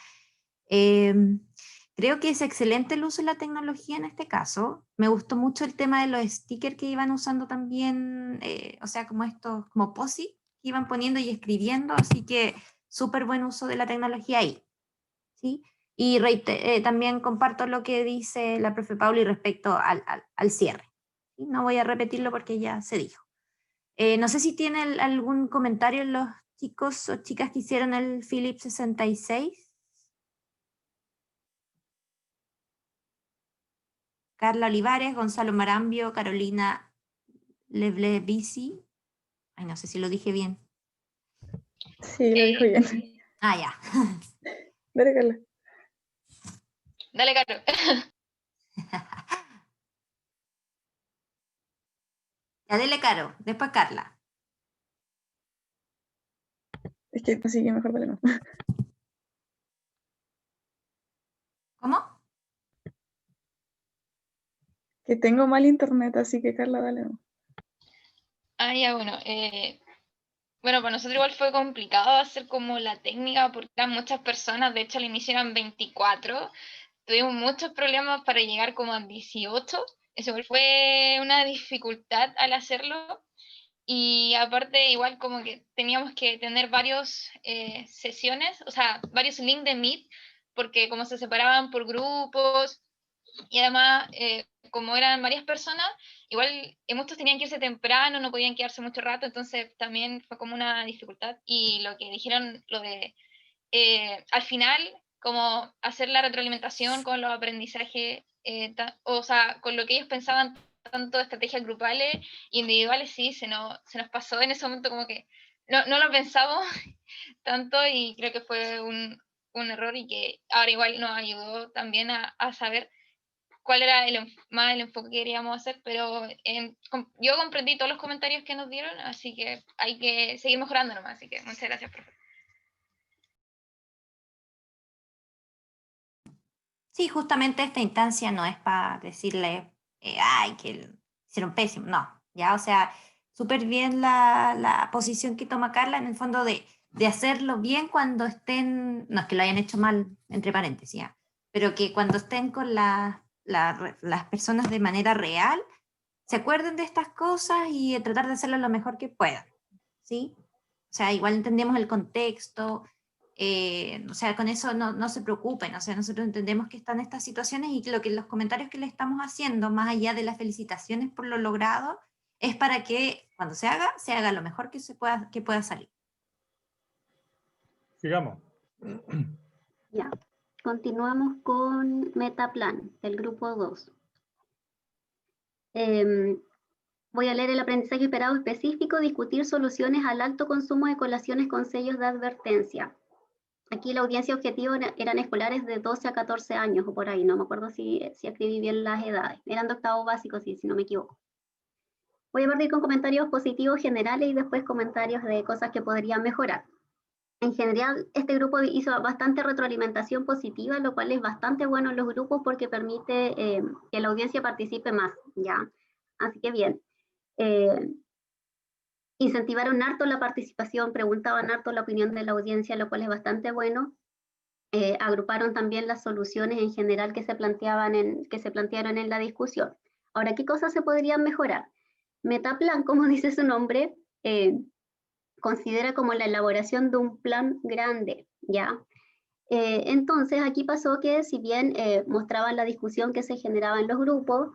Creo que es excelente el uso de la tecnología en este caso. Me gustó mucho el tema de los stickers que iban usando también, o sea, como estos, como posi que iban poniendo y escribiendo, así que súper buen uso de la tecnología ahí, ¿sí? Y también comparto lo que dice la profe Pauli respecto al cierre. ¿Sí? No voy a repetirlo porque ya se dijo. No sé si tienen algún comentario los chicos o chicas que hicieron el Philips 66. Carla Olivares, Gonzalo Marambio, Carolina Leblevisi. Ay, no sé si lo dije bien. Sí, lo dijo bien. Ah, ya. Dale, Carla. Dale, Caro. Ya dele Caro, después Carla. Es que así que mejor dale no. ¿Cómo? Que tengo mal internet, así que Carla, dale no. Ah, ya, bueno. Bueno, para nosotros igual fue complicado hacer como la técnica porque eran muchas personas, de hecho al inicio eran 24. Tuvimos muchos problemas para llegar como a 18. Eso igual fue una dificultad al hacerlo. Y aparte, igual como que teníamos que tener varios sesiones, o sea, varios links de Meet, porque como se separaban por grupos, y además, como eran varias personas, igual muchos tenían que irse temprano, no podían quedarse mucho rato, entonces también fue como una dificultad. Y lo que dijeron, lo de al final, como hacer la retroalimentación con los aprendizajes, o sea, con lo que ellos pensaban, tanto estrategias grupales y individuales, sí, se nos pasó en ese momento como que no lo pensamos tanto y creo que fue un error y que ahora igual nos ayudó también a saber cuál era más el enfoque que queríamos hacer, pero yo comprendí todos los comentarios que nos dieron, así que hay que seguir mejorando nomás, así que muchas gracias, profe. Sí, justamente esta instancia no es para decirle, ay, que hicieron pésimo, no, ya, o sea, súper bien la posición que toma Carla en el fondo de hacerlo bien cuando estén, no es que lo hayan hecho mal, entre paréntesis, ¿ya? Pero que cuando estén con las personas de manera real, se acuerden de estas cosas y tratar de hacerlo lo mejor que puedan, ¿sí? O sea, igual entendemos el contexto, o sea, con eso no se preocupen, o sea, nosotros entendemos que están estas situaciones y que los comentarios que le estamos haciendo, más allá de las felicitaciones por lo logrado, es para que cuando se haga lo mejor que pueda salir. Sigamos. Ya. Continuamos con Metaplan, el grupo 2. Voy a leer el aprendizaje esperado específico, discutir soluciones al alto consumo de colaciones con sellos de advertencia. Aquí la audiencia objetivo eran escolares de 12 a 14 años o por ahí, no me acuerdo si escribí bien las edades. Eran de octavo básico, si no me equivoco. Voy a partir con comentarios positivos generales y después comentarios de cosas que podrían mejorar. En general, este grupo hizo bastante retroalimentación positiva, lo cual es bastante bueno en los grupos porque permite que la audiencia participe más, ¿ya? Así que bien. Incentivaron harto la participación, preguntaban harto la opinión de la audiencia, lo cual es bastante bueno. Agruparon también las soluciones en general que se plantearon en la discusión. Ahora, ¿qué cosas se podrían mejorar? Metaplan, como dice su nombre, considera como la elaboración de un plan grande, ¿ya? Entonces, aquí pasó que si bien mostraban la discusión que se generaba en los grupos,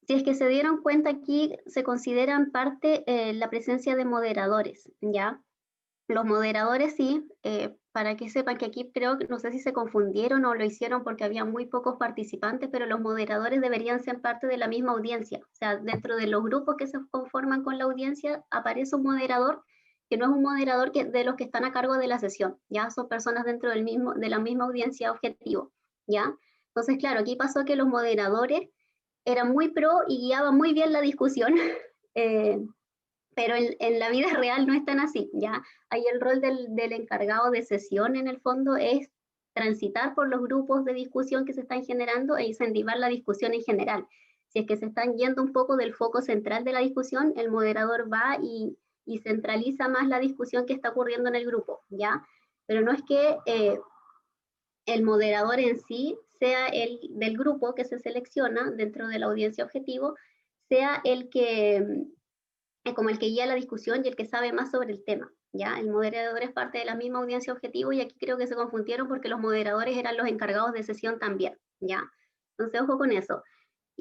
si es que se dieron cuenta, aquí se consideran parte la presencia de moderadores, ¿ya? Los moderadores sí, para que sepan que aquí creo, no sé si se confundieron o lo hicieron porque había muy pocos participantes, pero los moderadores deberían ser parte de la misma audiencia. O sea, dentro de los grupos que se conforman con la audiencia aparece un moderador que no es un moderador de los que están a cargo de la sesión, ya son personas dentro de la misma audiencia objetivo, ¿ya? Entonces, claro, aquí pasó que los moderadores eran muy pro y guiaban muy bien la discusión, pero en la vida real no es tan así, ¿ya? Ahí el rol del encargado de sesión, en el fondo, es transitar por los grupos de discusión que se están generando e incentivar la discusión en general. Si es que se están yendo un poco del foco central de la discusión, el moderador va y centraliza más la discusión que está ocurriendo en el grupo, ¿ya? Pero no es que el moderador en sí sea el del grupo que se selecciona dentro de la audiencia objetivo, sea el que como el que guía la discusión y el que sabe más sobre el tema, ¿ya? El moderador es parte de la misma audiencia objetivo y aquí creo que se confundieron porque los moderadores eran los encargados de sesión también, ¿ya? Entonces, ojo con eso.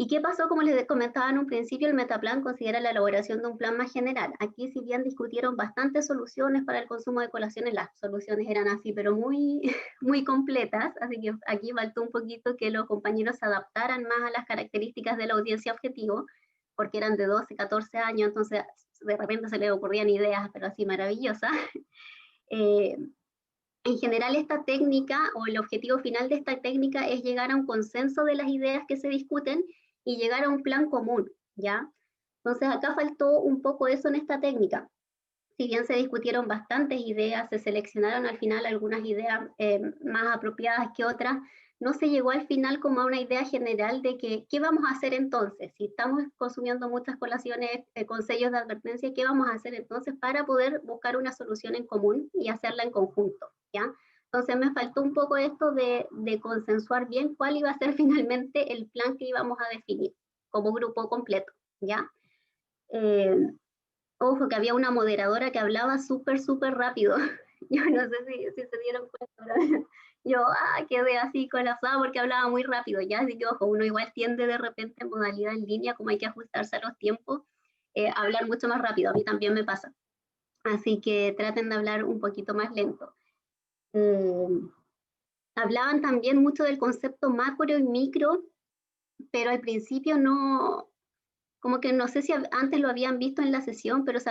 ¿Y qué pasó? Como les comentaba en un principio, el Metaplan considera la elaboración de un plan más general. Aquí, si bien discutieron bastantes soluciones para el consumo de colaciones, las soluciones eran así, pero muy, muy completas, así que aquí faltó un poquito que los compañeros se adaptaran más a las características de la audiencia objetivo, porque eran de 12, 14 años, entonces de repente se les ocurrían ideas, pero así maravillosas. En general, esta técnica o el objetivo final de esta técnica es llegar a un consenso de las ideas que se discuten y llegar a un plan común, ¿ya? Entonces acá faltó un poco eso en esta técnica. Si bien se discutieron bastantes ideas, se seleccionaron al final algunas ideas más apropiadas que otras, no se llegó al final como a una idea general de que, ¿qué vamos a hacer entonces? Si estamos consumiendo muchas colaciones con sellos de advertencia, ¿qué vamos a hacer entonces para poder buscar una solución en común y hacerla en conjunto? ¿Ya? Entonces me faltó un poco esto de consensuar bien cuál iba a ser finalmente el plan que íbamos a definir como grupo completo, ¿ya? Ojo, que había una moderadora que hablaba súper rápido. Yo no sé si se dieron cuenta, pero yo quedé así colapsada porque hablaba muy rápido, ya, así que ojo, uno igual tiende de repente en modalidad en línea, como hay que ajustarse a los tiempos, a hablar mucho más rápido, a mí también me pasa. Así que traten de hablar un poquito más lento. Hablaban también mucho del concepto macro y micro, pero al principio no, como que no sé si antes lo habían visto en la sesión, pero se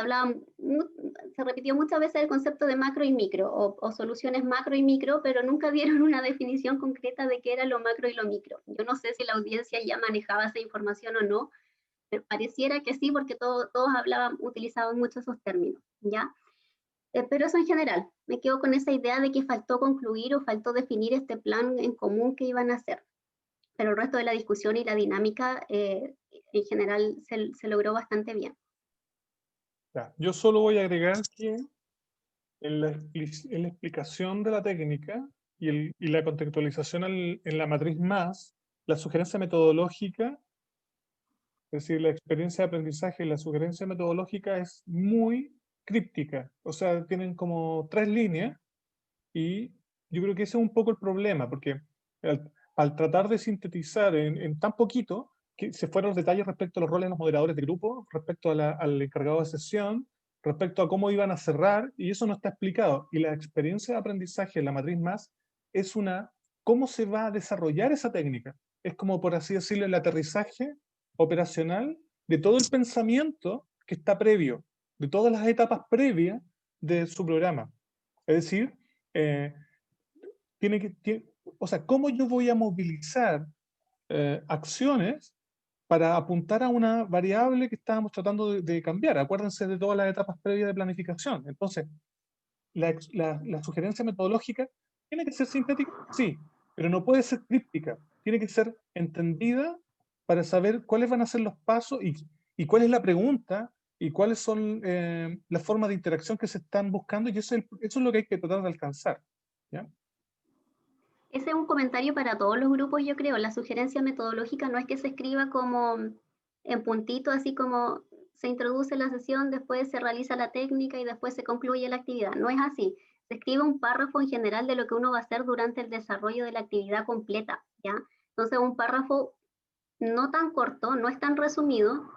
repitió muchas veces el concepto de macro y micro, o soluciones macro y micro, pero nunca dieron una definición concreta de qué era lo macro y lo micro. Yo no sé si la audiencia ya manejaba esa información o no, pero pareciera que sí, porque todos utilizaban mucho esos términos, ¿ya? Pero eso en general, me quedo con esa idea de que faltó concluir o faltó definir este plan en común que iban a hacer. Pero el resto de la discusión y la dinámica en general se logró bastante bien. Ya, yo solo voy a agregar que en la explicación de la técnica y la contextualización en la matriz más, la sugerencia metodológica, es decir, la experiencia de aprendizaje y la sugerencia metodológica es muy críptica. O sea, tienen como 3 líneas y yo creo que ese es un poco el problema, porque al tratar de sintetizar en tan poquito, que se fueron los detalles respecto a los roles de los moderadores de grupo, respecto al encargado de sesión, respecto a cómo iban a cerrar, y eso no está explicado. Y la experiencia de aprendizaje en la matriz más es cómo se va a desarrollar esa técnica. Es como, por así decirlo, el aterrizaje operacional de todo el pensamiento que está previo, de todas las etapas previas de su programa. Es decir, o sea, ¿cómo yo voy a movilizar acciones para apuntar a una variable que estábamos tratando de cambiar? Acuérdense de todas las etapas previas de planificación. Entonces, la sugerencia metodológica tiene que ser sintética, sí, pero no puede ser críptica. Tiene que ser entendida para saber cuáles van a ser los pasos y cuál es la pregunta y cuáles son las formas de interacción que se están buscando, y eso es lo que hay que tratar de alcanzar, ¿ya? Ese es un comentario para todos los grupos, yo creo. La sugerencia metodológica no es que se escriba como en puntito, así como se introduce la sesión, después se realiza la técnica y después se concluye la actividad. No es así. Se escribe un párrafo en general de lo que uno va a hacer durante el desarrollo de la actividad completa, ¿ya? Entonces, un párrafo no tan corto, no es tan resumido,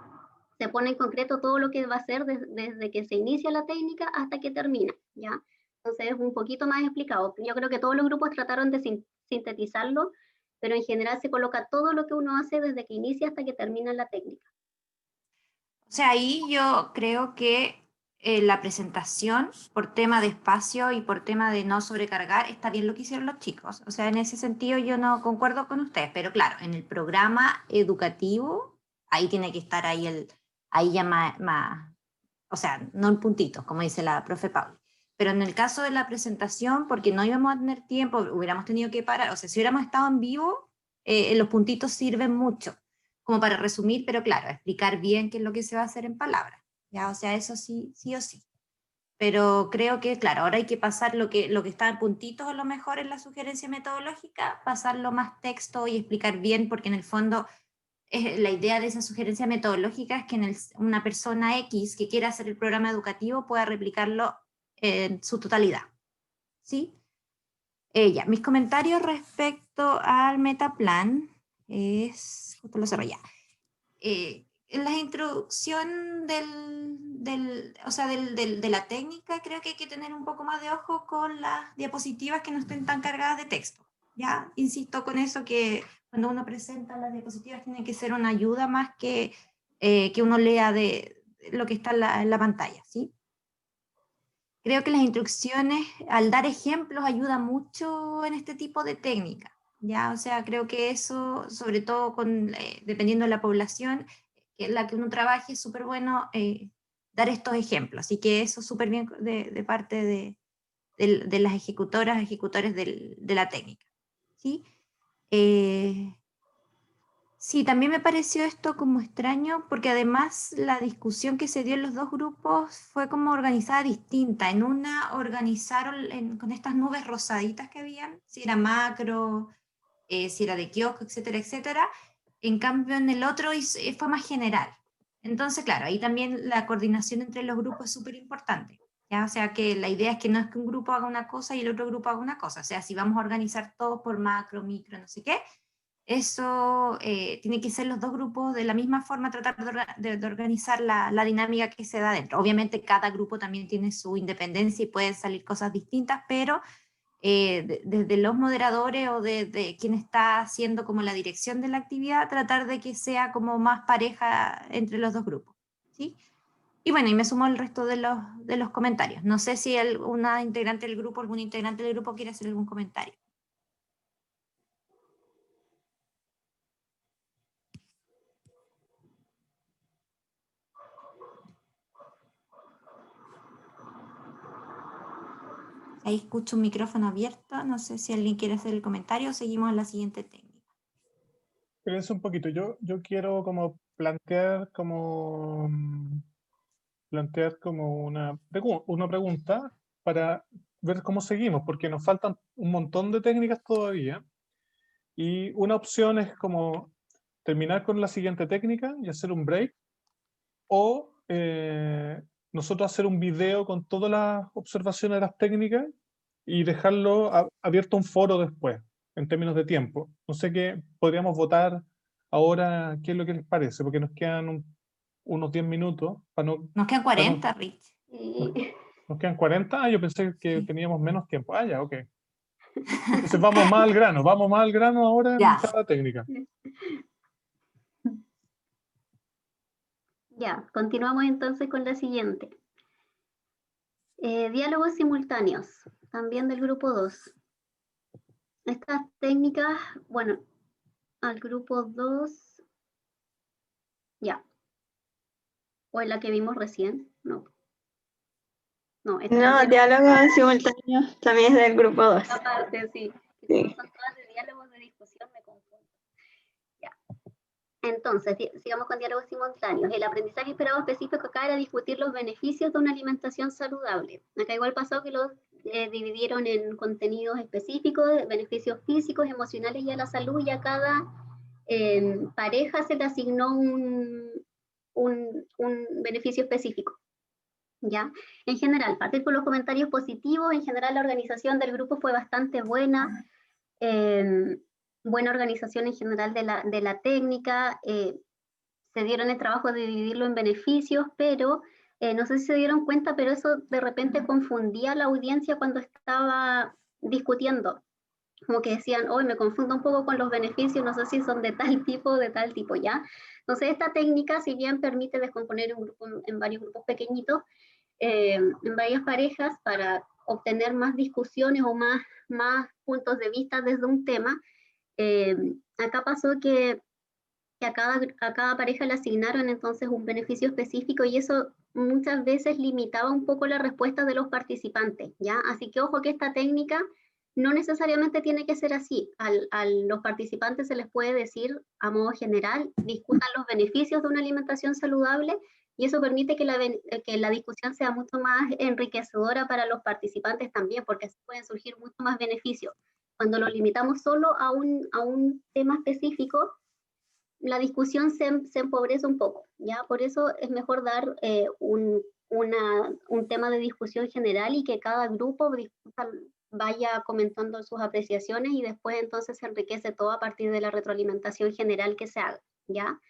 se pone en concreto todo lo que va a hacer desde que se inicia la técnica hasta que termina, ¿ya? Entonces es un poquito más explicado. Yo creo que todos los grupos trataron de sintetizarlo, pero en general se coloca todo lo que uno hace desde que inicia hasta que termina la técnica. O sea, ahí yo creo que la presentación, por tema de espacio y por tema de no sobrecargar, está bien lo que hicieron los chicos. O sea, en ese sentido yo no concuerdo con ustedes, pero claro, en el programa educativo, ahí tiene que estar ahí ya más, o sea, no en puntitos, como dice la profe Pauli. Pero en el caso de la presentación, porque no íbamos a tener tiempo, hubiéramos tenido que parar, o sea, si hubiéramos estado en vivo, los puntitos sirven mucho, como para resumir, pero claro, explicar bien qué es lo que se va a hacer en palabras. ¿Ya? O sea, eso sí, sí o sí. Pero creo que, claro, ahora hay que pasar lo que está en puntitos a lo mejor en la sugerencia metodológica, pasarlo más texto y explicar bien, porque en el fondo la idea de esa sugerencia metodológica es que una persona X que quiera hacer el programa educativo pueda replicarlo en su totalidad. ¿Sí? Ya, mis comentarios respecto al metaplan es, justo lo cerré ya. En la introducción de la técnica, creo que hay que tener un poco más de ojo con las diapositivas que no estén tan cargadas de texto. Ya, insisto con eso, que cuando uno presenta las diapositivas tiene que ser una ayuda más que uno lea de lo que está en la pantalla, ¿sí? Creo que las instrucciones, al dar ejemplos, ayuda mucho en este tipo de técnica. ¿Ya? O sea, creo que eso, sobre todo dependiendo de la población en la que uno trabaje, es súper bueno dar estos ejemplos. Así que eso súper bien de parte de las ejecutores de la técnica. ¿Sí? Sí, también me pareció esto como extraño, porque además la discusión que se dio en los dos grupos fue como organizada distinta. En una organizaron con estas nubes rosaditas que habían, si era macro, si era de kiosco, etcétera, etcétera. En cambio, en el otro fue más general. Entonces, claro, ahí también la coordinación entre los grupos es súper importante. ¿Ya? O sea, que la idea es que no es que un grupo haga una cosa y el otro grupo haga una cosa. O sea, si vamos a organizar todos por macro, micro, no sé qué, eso tiene que ser los dos grupos de la misma forma, tratar de organizar la dinámica que se da dentro. Obviamente cada grupo también tiene su independencia y pueden salir cosas distintas, pero desde los moderadores o de quien está haciendo como la dirección de la actividad, tratar de que sea como más pareja entre los dos grupos. ¿Sí? Y bueno, y me sumo al resto de los comentarios. No sé si algún integrante del grupo quiere hacer algún comentario. Ahí escucho un micrófono abierto, no sé si alguien quiere hacer el comentario o seguimos a la siguiente técnica. Espérense un poquito, yo quiero como plantear como una pregunta para ver cómo seguimos, porque nos faltan un montón de técnicas todavía. Y una opción es como terminar con la siguiente técnica y hacer un break, o nosotros hacer un video con todas las observaciones de las técnicas y dejarlo abierto a un foro después, en términos de tiempo. No sé qué podríamos votar ahora, qué es lo que les parece, porque nos quedan unos 10 minutos. Nos quedan 40, Rich. ¿Nos quedan 40? Yo pensé que Sí. teníamos menos tiempo. Ya, ok. Entonces vamos más al grano ahora en Ya. cada técnica. Ya, continuamos entonces con la siguiente. Diálogos simultáneos, también del grupo 2. Estas técnicas, bueno, al grupo 2, ya. ¿O en la que vimos recién? No. No, Diálogos simultáneos también es del grupo 2. Aparte, sí. Sí. Como son todas de diálogos de discusión, me confundo. Ya. Entonces, sigamos con diálogos simultáneos. El aprendizaje esperado específico acá era discutir los beneficios de una alimentación saludable. Acá igual pasó que los dividieron en contenidos específicos, beneficios físicos, emocionales y a la salud, y a cada pareja se le asignó un beneficio específico. ¿Ya? En general, partir por los comentarios positivos, en general la organización del grupo fue bastante buena, buena organización en general de la técnica, se dieron el trabajo de dividirlo en beneficios, pero no sé si se dieron cuenta, pero eso de repente confundía a la audiencia cuando estaba discutiendo, como que decían, hoy me confundo un poco con los beneficios, no sé si son de tal tipo o de tal tipo, ¿ya? Entonces esta técnica, si bien permite descomponer un grupo en varios grupos pequeñitos, en varias parejas para obtener más discusiones o más puntos de vista desde un tema. Acá pasó que a cada pareja le asignaron entonces un beneficio específico y eso muchas veces limitaba un poco la respuesta de los participantes, ¿ya? Así que ojo que esta técnica no necesariamente tiene que ser así. A los participantes se les puede decir a modo general, discutan los beneficios de una alimentación saludable y eso permite que la discusión sea mucho más enriquecedora para los participantes también, porque así pueden surgir mucho más beneficios. Cuando lo limitamos solo a un tema específico, la discusión se empobrece un poco, ¿ya? Por eso es mejor dar un tema de discusión general y que cada grupo vaya comentando sus apreciaciones y después entonces se enriquece todo a partir de la retroalimentación general que se haga, ¿ya?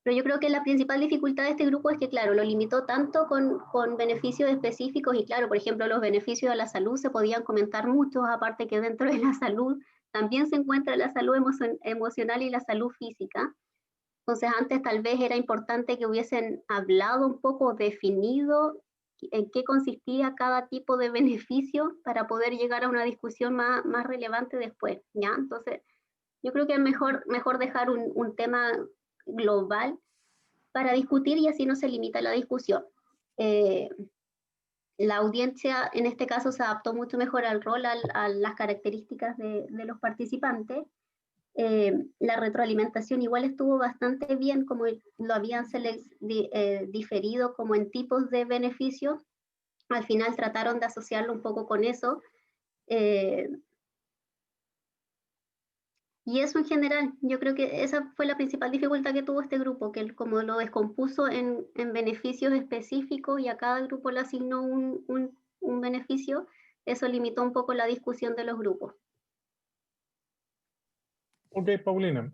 Pero yo creo que la principal dificultad de este grupo es que, claro, lo limitó tanto con beneficios específicos y, claro, por ejemplo, los beneficios a la salud se podían comentar muchos, aparte que dentro de la salud también se encuentra la salud emocional y la salud física. Entonces, antes tal vez era importante que hubiesen hablado un poco, definido en qué consistía cada tipo de beneficio para poder llegar a una discusión más relevante después, ¿ya? Entonces, yo creo que es mejor dejar un tema global para discutir y así no se limita la discusión. La audiencia en este caso se adaptó mucho mejor al rol, a las características de los participantes. La retroalimentación igual estuvo bastante bien, como lo habían diferido como en tipos de beneficios. Al final trataron de asociarlo un poco con eso. Y eso en general, yo creo que esa fue la principal dificultad que tuvo este grupo, que como lo descompuso en beneficios específicos y a cada grupo le asignó un beneficio, eso limitó un poco la discusión de los grupos. Ok, Paulina.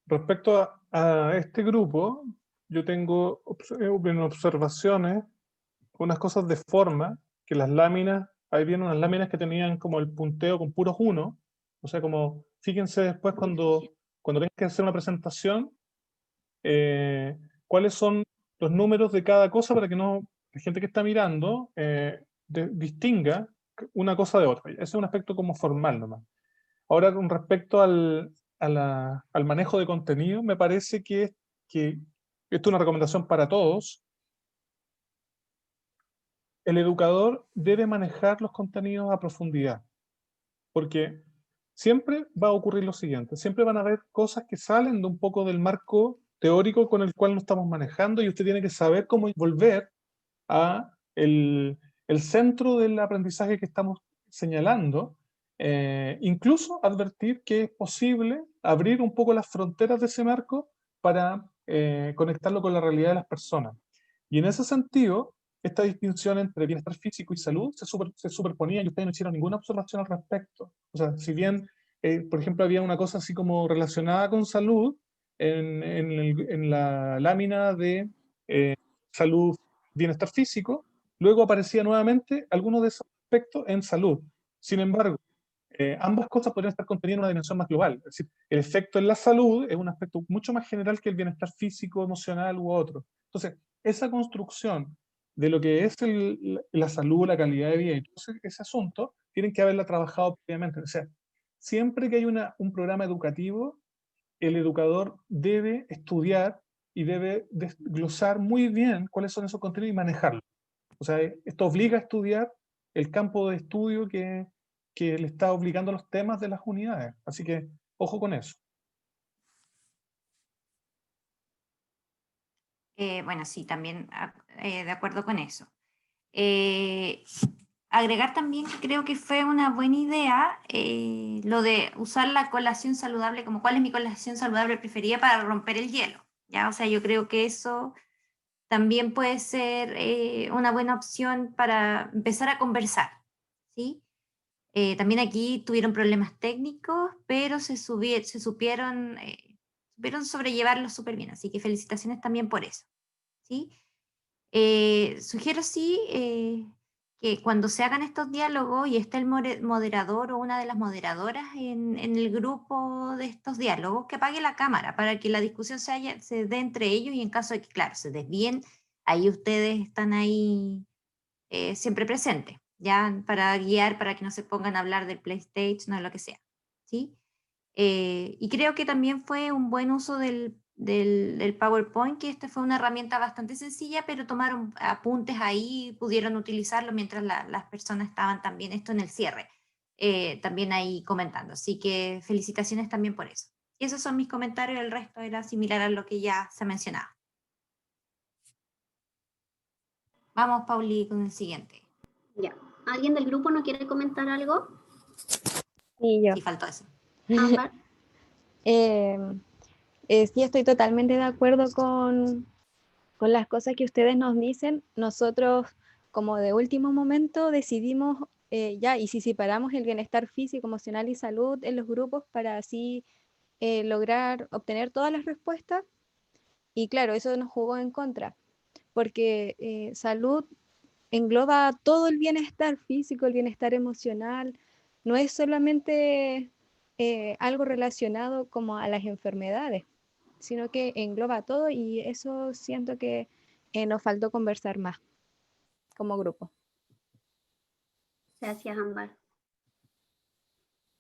Respecto a este grupo, yo tengo en observaciones unas cosas de forma, que las láminas, ahí vienen unas láminas que tenían como el punteo con puros 1, o sea, como fíjense después cuando tengan que hacer una presentación, cuáles son los números de cada cosa para que no la gente que está mirando distinga una cosa de otra. Ese es un aspecto como formal nomás. Ahora, con respecto al manejo de contenido, me parece que esto es una recomendación para todos. El educador debe manejar los contenidos a profundidad, porque siempre va a ocurrir lo siguiente, siempre van a haber cosas que salen de un poco del marco teórico con el cual nos estamos manejando y usted tiene que saber cómo volver a el centro del aprendizaje que estamos señalando, incluso advertir que es posible abrir un poco las fronteras de ese marco para conectarlo con la realidad de las personas. Y en ese sentido, esta distinción entre bienestar físico y salud se superponía y ustedes no hicieron ninguna observación al respecto. O sea, si bien, por ejemplo, había una cosa así como relacionada con salud en la lámina de salud, bienestar físico, luego aparecía nuevamente algunos de esos aspectos en salud. Sin embargo, ambas cosas podrían estar contenidas en una dimensión más global. Es decir, el efecto en la salud es un aspecto mucho más general que el bienestar físico, emocional u otro. Entonces, esa construcción de lo que es la salud, la calidad de vida y todo ese asunto, tienen que haberla trabajado previamente. O sea, siempre que hay un programa educativo, el educador debe estudiar y debe desglosar muy bien cuáles son esos contenidos y manejarlos. O sea, esto obliga a estudiar el campo de estudio que le está obligando a los temas de las unidades. Así que, ojo con eso. Bueno, sí, también de acuerdo con eso. Agregar también que creo que fue una buena idea lo de usar la colación saludable, como cuál es mi colación saludable preferida para romper el hielo, ¿ya? O sea, yo creo que eso también puede ser una buena opción para empezar a conversar, ¿sí? También aquí tuvieron problemas técnicos, pero se supieron sobrellevarlos súper bien, así que felicitaciones también por eso, ¿sí? Sugiero sí que cuando se hagan estos diálogos y esté el moderador o una de las moderadoras en el grupo de estos diálogos, que apague la cámara para que la discusión se dé entre ellos y en caso de que, claro, se desvíen ahí ustedes están ahí siempre presentes, ya para guiar, para que no se pongan a hablar del PlayStation o lo que sea, ¿sí? Y creo que también fue un buen uso del PowerPoint, que esta fue una herramienta bastante sencilla, pero tomaron apuntes ahí, pudieron utilizarlo mientras las personas estaban también, esto en el cierre, también ahí comentando. Así que felicitaciones también por eso. Y esos son mis comentarios, el resto era similar a lo que ya se ha mencionado. Vamos, Pauli, con el siguiente. Ya. ¿Alguien del grupo no quiere comentar algo? Sí, yo. Sí, faltó eso. Ámbar. Sí, estoy totalmente de acuerdo con las cosas que ustedes nos dicen. Nosotros, como de último momento, decidimos ya, y si separamos el bienestar físico, emocional y salud en los grupos para así lograr obtener todas las respuestas. Y claro, eso nos jugó en contra, porque salud engloba todo el bienestar físico, el bienestar emocional. No es solamente algo relacionado como a las enfermedades, sino que engloba todo, y eso siento que nos faltó conversar más como grupo. Gracias, Ámbar.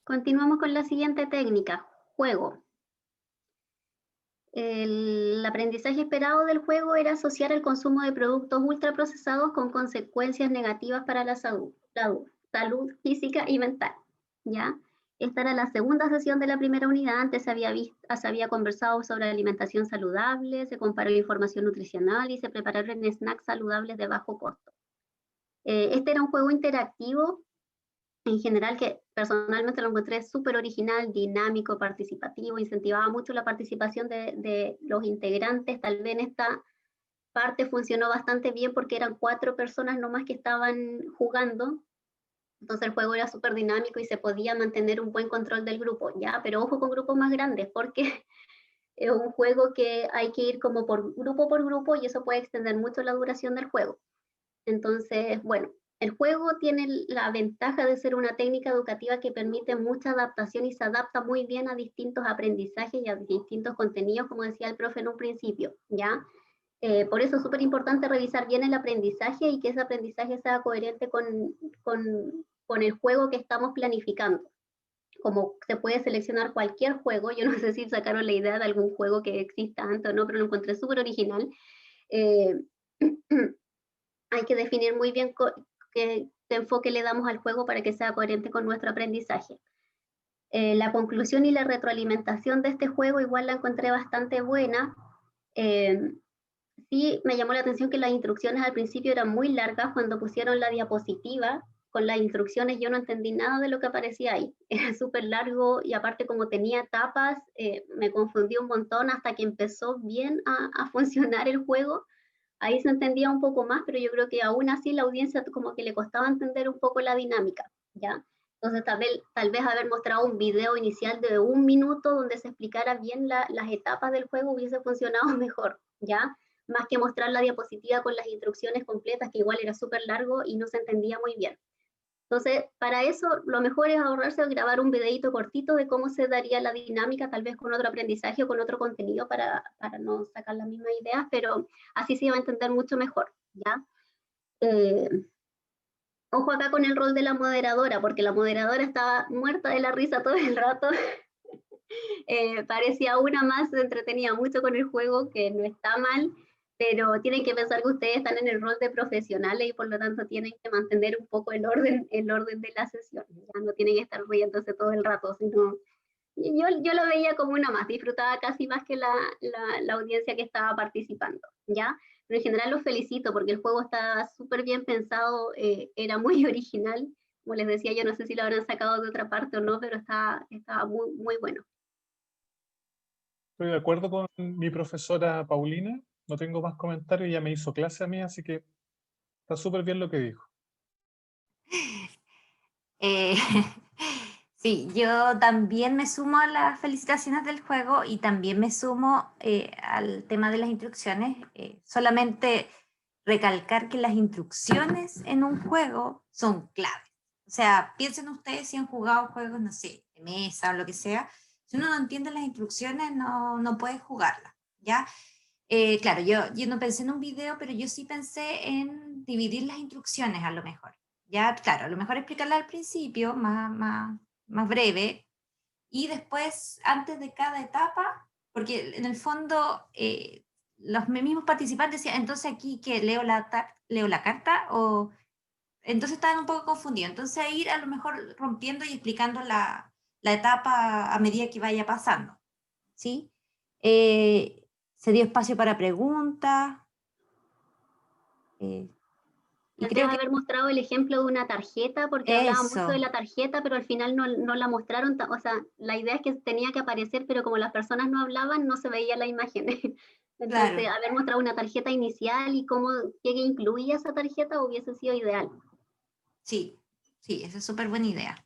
Continuamos con la siguiente técnica, juego. El aprendizaje esperado del juego era asociar el consumo de productos ultraprocesados con consecuencias negativas para la salud física y mental, ¿ya? Esta era la segunda sesión de la primera unidad. Antes se había conversado sobre alimentación saludable, se comparó información nutricional y se prepararon snacks saludables de bajo costo. Este era un juego interactivo, en general, que personalmente lo encontré súper original, dinámico, participativo, incentivaba mucho la participación de los integrantes. Tal vez en esta parte funcionó bastante bien porque eran 4 personas nomás que estaban jugando, entonces el juego era súper dinámico y se podía mantener un buen control del grupo, ¿ya? Pero ojo con grupos más grandes, porque es un juego que hay que ir como por grupo y eso puede extender mucho la duración del juego. Entonces, bueno, el juego tiene la ventaja de ser una técnica educativa que permite mucha adaptación y se adapta muy bien a distintos aprendizajes y a distintos contenidos, como decía el profe en un principio, ¿ya? Por eso es súper importante revisar bien el aprendizaje y que ese aprendizaje sea coherente con el juego que estamos planificando. Como se puede seleccionar cualquier juego, yo no sé si sacaron la idea de algún juego que exista antes o no, pero lo encontré súper original. Hay que definir muy bien qué enfoque le damos al juego para que sea coherente con nuestro aprendizaje. La conclusión y la retroalimentación de este juego igual la encontré bastante buena. Sí, me llamó la atención que las instrucciones al principio eran muy largas. Cuando pusieron la diapositiva con las instrucciones yo no entendí nada de lo que aparecía ahí. Era súper largo y aparte como tenía etapas, me confundí un montón hasta que empezó bien a funcionar el juego. Ahí se entendía un poco más, pero yo creo que aún así la audiencia como que le costaba entender un poco la dinámica, ¿ya? Entonces tal vez haber mostrado un video inicial de 1 minuto donde se explicara bien las etapas del juego hubiese funcionado mejor, ¿ya? Más que mostrar la diapositiva con las instrucciones completas, que igual era súper largo y no se entendía muy bien. Entonces, para eso, lo mejor es ahorrarse o grabar un videito cortito de cómo se daría la dinámica, tal vez con otro aprendizaje o con otro contenido para no sacar las mismas ideas, pero así se va a entender mucho mejor, ¿ya? Ojo acá con el rol de la moderadora, porque la moderadora estaba muerta de la risa todo el rato. Parecía una más, se entretenía mucho con el juego, que no está mal, pero tienen que pensar que ustedes están en el rol de profesionales y por lo tanto tienen que mantener un poco el orden de la sesión. Ya no tienen que estar riéndose todo el rato, sino yo lo veía como una más, disfrutaba casi más que la audiencia que estaba participando, ¿ya? Pero en general los felicito porque el juego está súper bien pensado, era muy original. Como les decía, yo no sé si lo habrán sacado de otra parte o no, pero estaba muy, muy bueno. Estoy de acuerdo con mi profesora Paulina, no tengo más comentarios, ella me hizo clase a mí, así que está súper bien lo que dijo. Sí, yo también me sumo a las felicitaciones del juego y también me sumo al tema de las instrucciones. Solamente recalcar que las instrucciones en un juego son claves. O sea, piensen ustedes si han jugado juegos, no sé, de mesa o lo que sea. Si uno no entiende las instrucciones, no puede jugarlas, ¿ya? claro, yo no pensé en un video, pero yo sí pensé en dividir las instrucciones a lo mejor. Ya, claro, a lo mejor explicarla al principio, más breve, y después, antes de cada etapa, porque en el fondo los mismos participantes decían, entonces aquí que leo la carta, o entonces estaban un poco confundidos. Entonces ir a lo mejor rompiendo y explicando la etapa a medida que vaya pasando, ¿sí? Se dio espacio para preguntas. Y Tal creo vez que haber mostrado el ejemplo de una tarjeta, porque hablaba mucho de eso, la tarjeta, pero al final no la mostraron. O sea, la idea es que tenía que aparecer, pero como las personas no hablaban, no se veía la imagen. Entonces, claro, haber mostrado una tarjeta inicial y qué incluía esa tarjeta hubiese sido ideal. sí, esa es súper buena idea.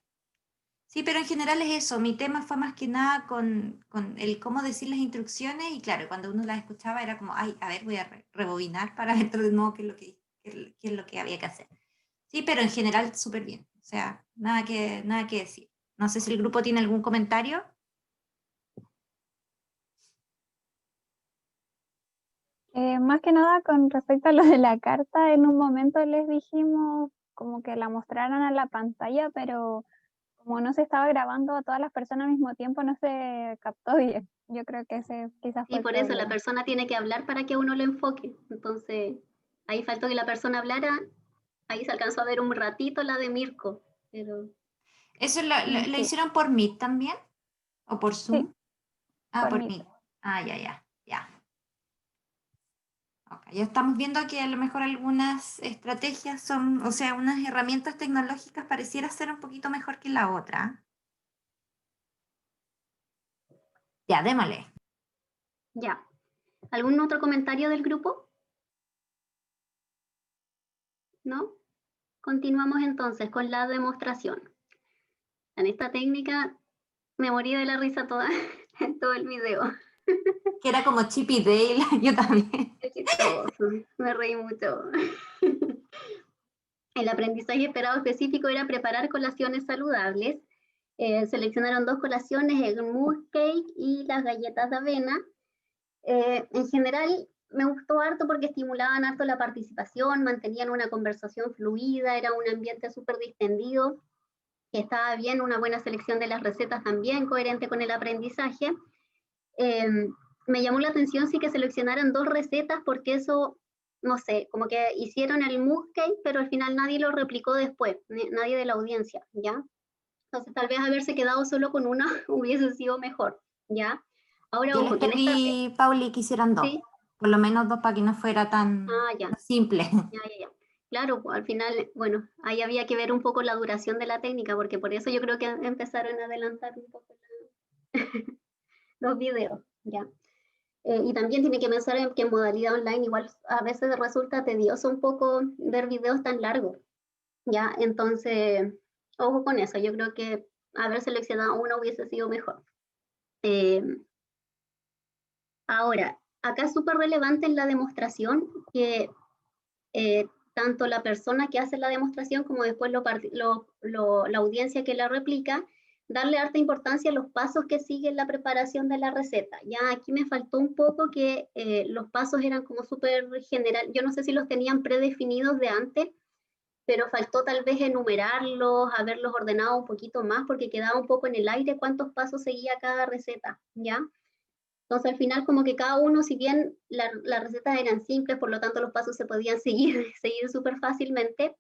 Sí, pero en general es eso. Mi tema fue más que nada con el cómo decir las instrucciones y claro, cuando uno las escuchaba era como, ay, a ver, voy a rebobinar para ver de nuevo qué es lo que había que hacer. Sí, pero en general súper bien. O sea, nada que decir. No sé si el grupo tiene algún comentario. Más que nada con respecto a lo de la carta, en un momento les dijimos como que la mostraran a la pantalla, pero como no se estaba grabando a todas las personas al mismo tiempo, no se captó bien. Yo creo que ese quizás fue Y el por eso la problema. persona tiene que hablar para que uno lo enfoque. Entonces, ahí faltó que la persona hablara. Ahí se alcanzó a ver un ratito la de Mirko, pero ¿Eso lo Sí, hicieron por Meet también? ¿O por sí, Zoom? Ah, por por mí. Meet. Ah, ya. Ok, ya estamos viendo que a lo mejor algunas estrategias son, o sea, unas herramientas tecnológicas pareciera ser un poquito mejor que la otra. Ya, démosle. ya. ¿Algún otro comentario del grupo? ¿No? Continuamos entonces con la demostración. En esta técnica me morí de la risa en todo el video. Que era como Chip y Dale, yo también. Qué chistoso, me reí mucho. El aprendizaje esperado específico era preparar colaciones saludables. Seleccionaron 2 colaciones, el mousse cake y las galletas de avena. En general me gustó harto porque estimulaban harto la participación, mantenían una conversación fluida, era un ambiente súper distendido, que estaba bien, una buena selección de las recetas también, coherente con el aprendizaje. Me llamó la atención sí que seleccionaran 2 recetas porque eso, no sé, como que hicieron el mousse cake, pero al final nadie lo replicó después, nadie de la audiencia, ¿ya? Entonces tal vez haberse quedado solo con una hubiese sido mejor, ¿ya? Ahora, Yo les ojo, que en esta... pedí, Pauli, que hicieran 2. Sí, Por lo menos 2 para que no fuera tan ya. simple. Ya. Claro, pues, al final, bueno, ahí había que ver un poco la duración de la técnica, porque por eso yo creo que empezaron a adelantar un poco los videos, ¿ya? Y también tiene que pensar en que en modalidad online igual a veces resulta tedioso un poco ver videos tan largos, ¿ya? Entonces, ojo con eso, yo creo que haber seleccionado uno hubiese sido mejor. Ahora, acá es súper relevante en la demostración que tanto la persona que hace la demostración como después la audiencia que la replica, darle harta importancia a los pasos que siguen la preparación de la receta. Ya aquí me faltó un poco que los pasos eran como súper general, yo no sé si los tenían predefinidos de antes, pero faltó tal vez enumerarlos, haberlos ordenado un poquito más, porque quedaba un poco en el aire cuántos pasos seguía cada receta, ¿ya? Entonces al final como que cada uno, si bien las recetas eran simples, por lo tanto los pasos se podían seguir súper fácilmente,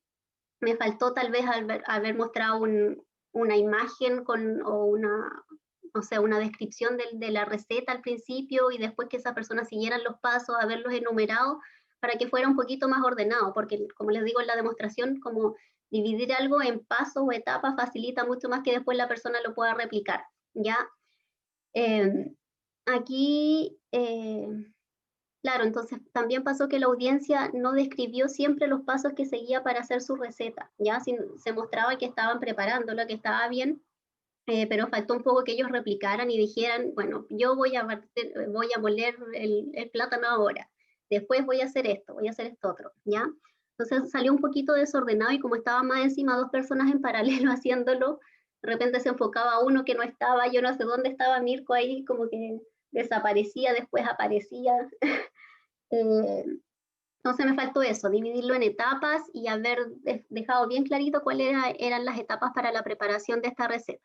me faltó tal vez haber mostrado una imagen o una descripción de la receta al principio y después que esa persona siguieran los pasos, haberlos enumerado para que fuera un poquito más ordenado, porque como les digo en la demostración, como dividir algo en pasos o etapas facilita mucho más que después la persona lo pueda replicar, ¿ya? Aquí, claro, entonces también pasó que la audiencia no describió siempre los pasos que seguía para hacer su receta, ya se mostraba que estaban preparándolo, que estaba bien, pero faltó un poco que ellos replicaran y dijeran, bueno, yo voy a moler el plátano ahora, después voy a hacer esto otro, ¿ya? Entonces salió un poquito desordenado y como estaba más encima 2 personas en paralelo haciéndolo, de repente se enfocaba uno que no estaba, yo no sé dónde estaba Mirko ahí, como que desaparecía, después aparecía. Entonces me faltó eso, dividirlo en etapas y haber dejado bien clarito cuáles eran las etapas para la preparación de esta receta.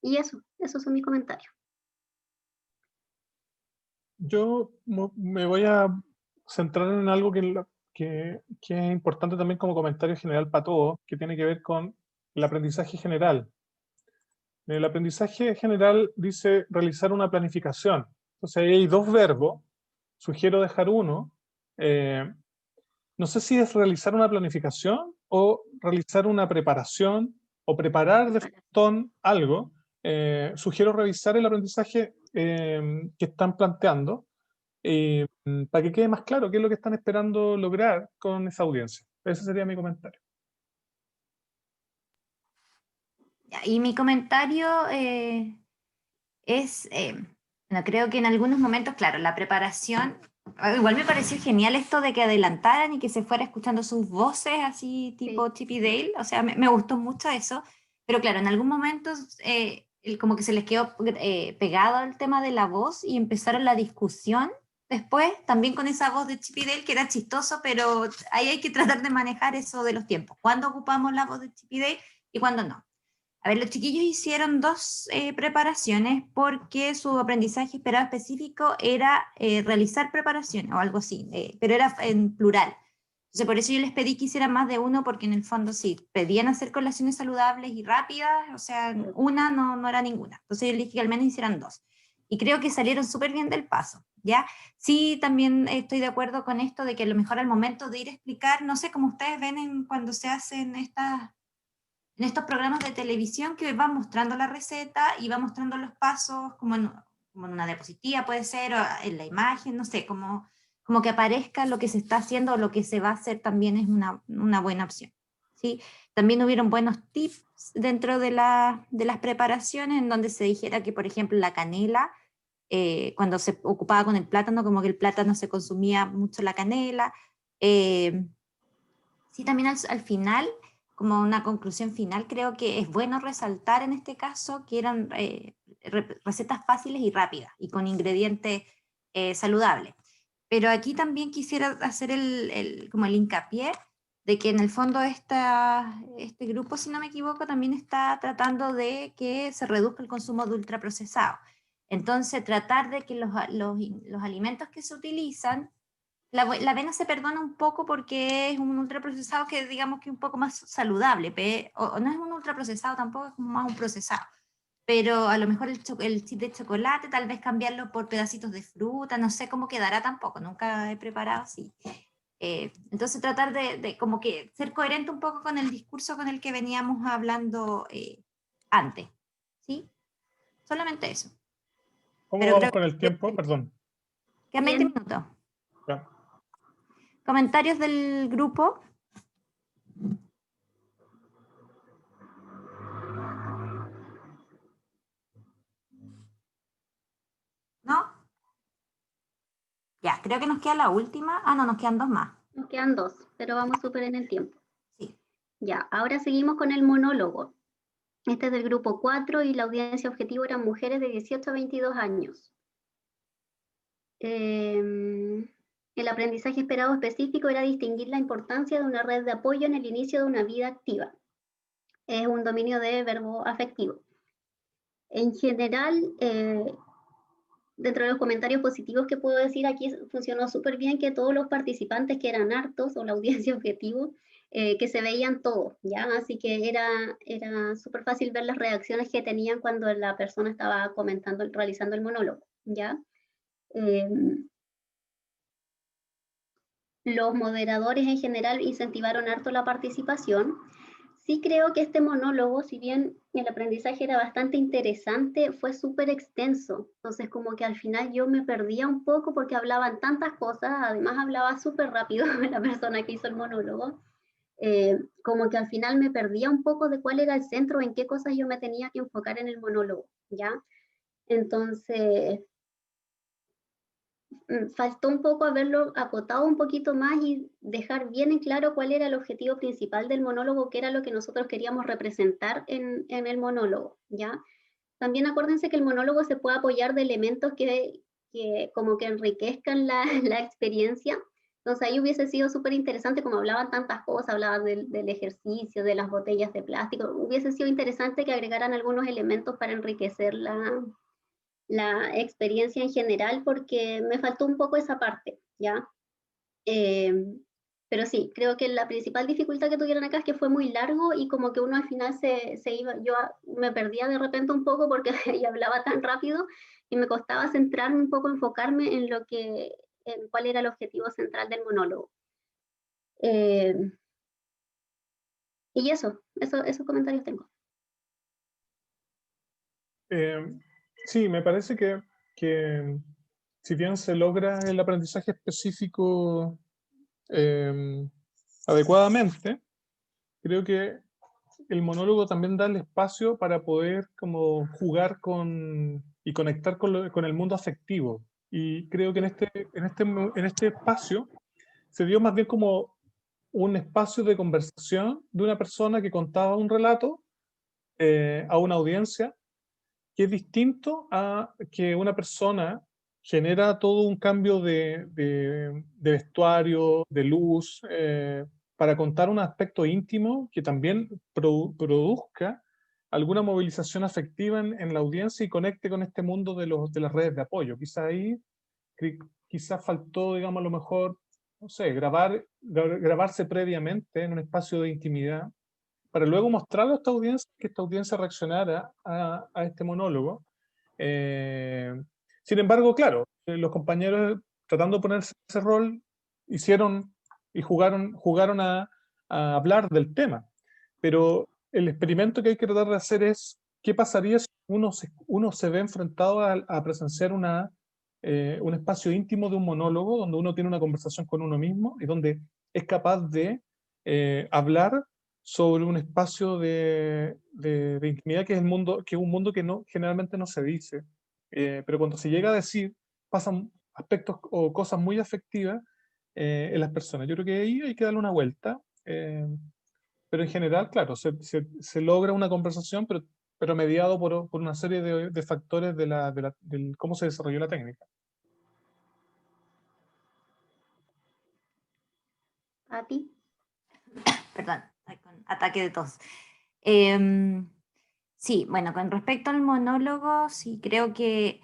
Y esos son mis comentarios. Yo me voy a centrar en algo que es importante también como comentario general para todos, que tiene que ver con el aprendizaje general. El aprendizaje general dice realizar una planificación. Entonces ahí hay dos verbos, sugiero dejar uno. No sé si es realizar una planificación o realizar una preparación o preparar de montón algo. Sugiero revisar el aprendizaje que están planteando para que quede más claro qué es lo que están esperando lograr con esa audiencia. Ese sería mi comentario. Y mi comentario es, bueno, creo que en algunos momentos, claro, la preparación, igual me pareció genial esto de que adelantaran y que se fuera escuchando sus voces así tipo Chip y Dale, o sea, me gustó mucho eso, pero claro, en algún momento como que se les quedó pegado el tema de la voz y empezaron la discusión después, también con esa voz de Chip y Dale que era chistoso, pero ahí hay que tratar de manejar eso de los tiempos, cuándo ocupamos la voz de Chip y Dale y cuándo no. A ver, los chiquillos hicieron dos preparaciones porque su aprendizaje esperado específico era realizar preparaciones o algo así, pero era en plural. Entonces, por eso yo les pedí que hicieran más de uno, porque en el fondo sí, pedían hacer colaciones saludables y rápidas, o sea, una no era ninguna. Entonces yo les dije que al menos hicieran dos. Y creo que salieron súper bien del paso, ¿ya? Sí, también estoy de acuerdo con esto de que a lo mejor al momento de ir a explicar, no sé, como ustedes ven cuando se hacen en estos programas de televisión que va mostrando la receta y va mostrando los pasos como en una diapositiva puede ser, o en la imagen, no sé, como que aparezca lo que se está haciendo o lo que se va a hacer también es una buena opción, ¿sí? También hubieron buenos tips dentro de las preparaciones en donde se dijera que, por ejemplo, la canela, cuando se ocupaba con el plátano, como que el plátano se consumía mucho la canela. Sí, también al final, como una conclusión final, creo que es bueno resaltar en este caso que eran recetas fáciles y rápidas y con ingredientes saludables. Pero aquí también quisiera hacer como el hincapié de que en el fondo este grupo, si no me equivoco, también está tratando de que se reduzca el consumo de ultraprocesados. Entonces, tratar de que los alimentos que se utilizan, la avena se perdona un poco porque es un ultraprocesado que digamos que es un poco más saludable, o no es un ultraprocesado tampoco, es como más un procesado. Pero a lo mejor el chip de chocolate, tal vez cambiarlo por pedacitos de fruta, no sé cómo quedará tampoco, nunca he preparado así. Entonces tratar de como que ser coherente un poco con el discurso con el que veníamos hablando antes, ¿sí? Solamente eso. ¿Cómo Pero vamos con el tiempo? Perdón. Quedan 20 minutos. Ya. ¿Comentarios del grupo? ¿No? Ya, creo que nos queda la última. Ah, no, nos quedan dos más. Nos quedan dos, pero vamos súper en el tiempo. Sí. Ya, ahora seguimos con el monólogo. Este es del grupo 4 y la audiencia objetivo eran mujeres de 18 a 22 años. El aprendizaje esperado específico era distinguir la importancia de una red de apoyo en el inicio de una vida activa. Es un dominio de verbo afectivo. En general, dentro de los comentarios positivos que puedo decir, aquí funcionó súper bien que todos los participantes, que eran hartos, o la audiencia objetivo, que se veían todos, ¿ya? Así que era súper fácil ver las reacciones que tenían cuando la persona estaba comentando, realizando el monólogo, ¿ya? Los moderadores en general incentivaron harto la participación. Sí creo que este monólogo, si bien el aprendizaje era bastante interesante, fue súper extenso. Entonces como que al final yo me perdía un poco porque hablaban tantas cosas, además hablaba súper rápido la persona que hizo el monólogo, como que al final me perdía un poco de cuál era el centro, en qué cosas yo me tenía que enfocar en el monólogo, ¿ya? Entonces faltó un poco haberlo acotado un poquito más y dejar bien en claro cuál era el objetivo principal del monólogo, que era lo que nosotros queríamos representar en el monólogo, ¿ya? También acuérdense que el monólogo se puede apoyar de elementos que que como que enriquezcan la experiencia. Entonces ahí hubiese sido súper interesante, como hablaban tantas cosas, hablaban del ejercicio, de las botellas de plástico, hubiese sido interesante que agregaran algunos elementos para enriquecer la experiencia en general, porque me faltó un poco esa parte, ¿ya? Pero sí, creo que la principal dificultad que tuvieron acá es que fue muy largo y como que uno al final se iba, yo me perdía de repente un poco porque ella hablaba tan rápido y me costaba centrarme un poco, enfocarme en en cuál era el objetivo central del monólogo. Y esos comentarios tengo. Sí, me parece que si bien se logra el aprendizaje específico adecuadamente, creo que el monólogo también da el espacio para poder como jugar y conectar con el mundo afectivo. Y creo que en este espacio se dio más bien como un espacio de conversación de una persona que contaba un relato a una audiencia, que es distinto a que una persona genera todo un cambio de vestuario, de luz, para contar un aspecto íntimo que también produzca alguna movilización afectiva en la audiencia y conecte con este mundo de las redes de apoyo. Quizá ahí, quizás faltó, digamos, a lo mejor, no sé, grabarse previamente en un espacio de intimidad, para luego mostrarlo a esta audiencia, que esta audiencia reaccionara a este monólogo. Sin embargo, claro, los compañeros, tratando de ponerse en ese rol, hicieron y jugaron a hablar del tema. Pero el experimento que hay que tratar de hacer es, ¿qué pasaría si uno se ve enfrentado a presenciar un espacio íntimo de un monólogo, donde uno tiene una conversación con uno mismo y donde es capaz de hablar sobre un espacio de intimidad que es un mundo que generalmente no se dice, pero cuando se llega a decir, pasan aspectos o cosas muy afectivas en las personas. Yo creo que ahí hay que darle una vuelta, pero en general, claro, se logra una conversación, pero mediado por una serie de factores del cómo se desarrolló la técnica. ¿A ti? Perdón, estoy con ataque de tos. Sí, bueno, con respecto al monólogo, sí creo que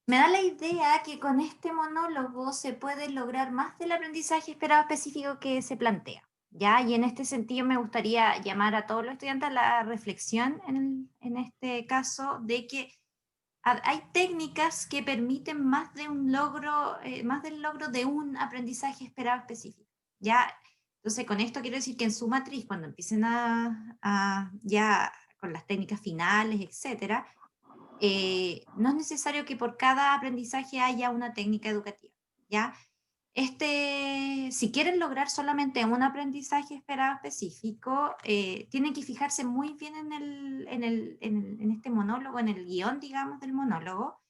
me da la idea que con este monólogo se puede lograr más del aprendizaje esperado específico que se plantea, ¿ya? Y en este sentido me gustaría llamar a todos los estudiantes a la reflexión en este caso de que hay técnicas que permiten más de un logro, más del logro de un aprendizaje esperado específico, ¿ya? Entonces, con esto quiero decir que en su matriz, cuando empiecen ya con las técnicas finales, etcétera, no es necesario que por cada aprendizaje haya una técnica educativa, ¿ya? Si quieren lograr solamente un aprendizaje esperado específico, tienen que fijarse muy bien en este monólogo, en el guión, digamos, del monólogo,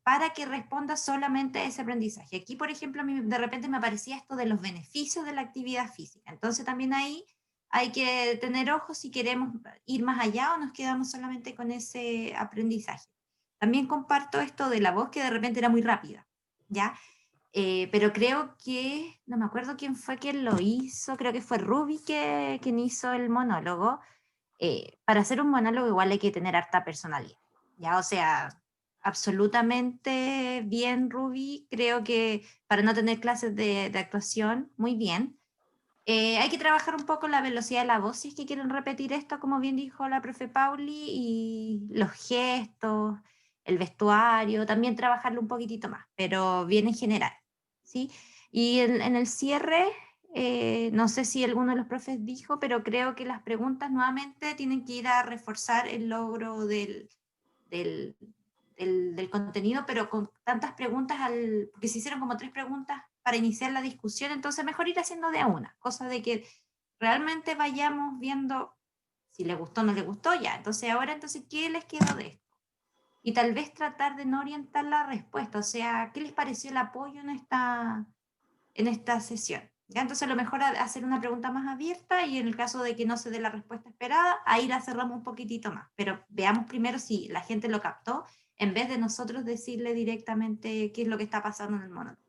para que responda solamente a ese aprendizaje. Aquí, por ejemplo, a mí de repente me aparecía esto de los beneficios de la actividad física. Entonces también ahí hay que tener ojos si queremos ir más allá o nos quedamos solamente con ese aprendizaje. También comparto esto de la voz que de repente era muy rápida, ¿ya? Pero creo que, no me acuerdo quién fue quien lo hizo, creo que fue Ruby quien hizo el monólogo. Para hacer un monólogo igual hay que tener harta personalidad, ¿ya? O sea, absolutamente bien, Ruby. Creo que para no tener clases de actuación, muy bien. Hay que trabajar un poco la velocidad de la voz si es que quieren repetir esto, como bien dijo la profe Pauli, y los gestos, el vestuario, también trabajarlo un poquitito más, pero bien en general, ¿sí? Y en el cierre, no sé si alguno de los profes dijo, pero creo que las preguntas nuevamente tienen que ir a reforzar el logro del contenido, pero con tantas preguntas, porque se hicieron como 3 preguntas para iniciar la discusión, entonces mejor ir haciendo de a una, cosa de que realmente vayamos viendo si le gustó o no le gustó, ya, entonces ahora, ¿qué les quedó de esto? Y tal vez tratar de no orientar la respuesta, o sea, ¿qué les pareció el apoyo en esta sesión? ¿Ya? Entonces lo mejor es hacer una pregunta más abierta y en el caso de que no se dé la respuesta esperada, ahí la cerramos un poquitito más. Pero veamos primero si la gente lo captó, en vez de nosotros decirle directamente qué es lo que está pasando en el monólogo.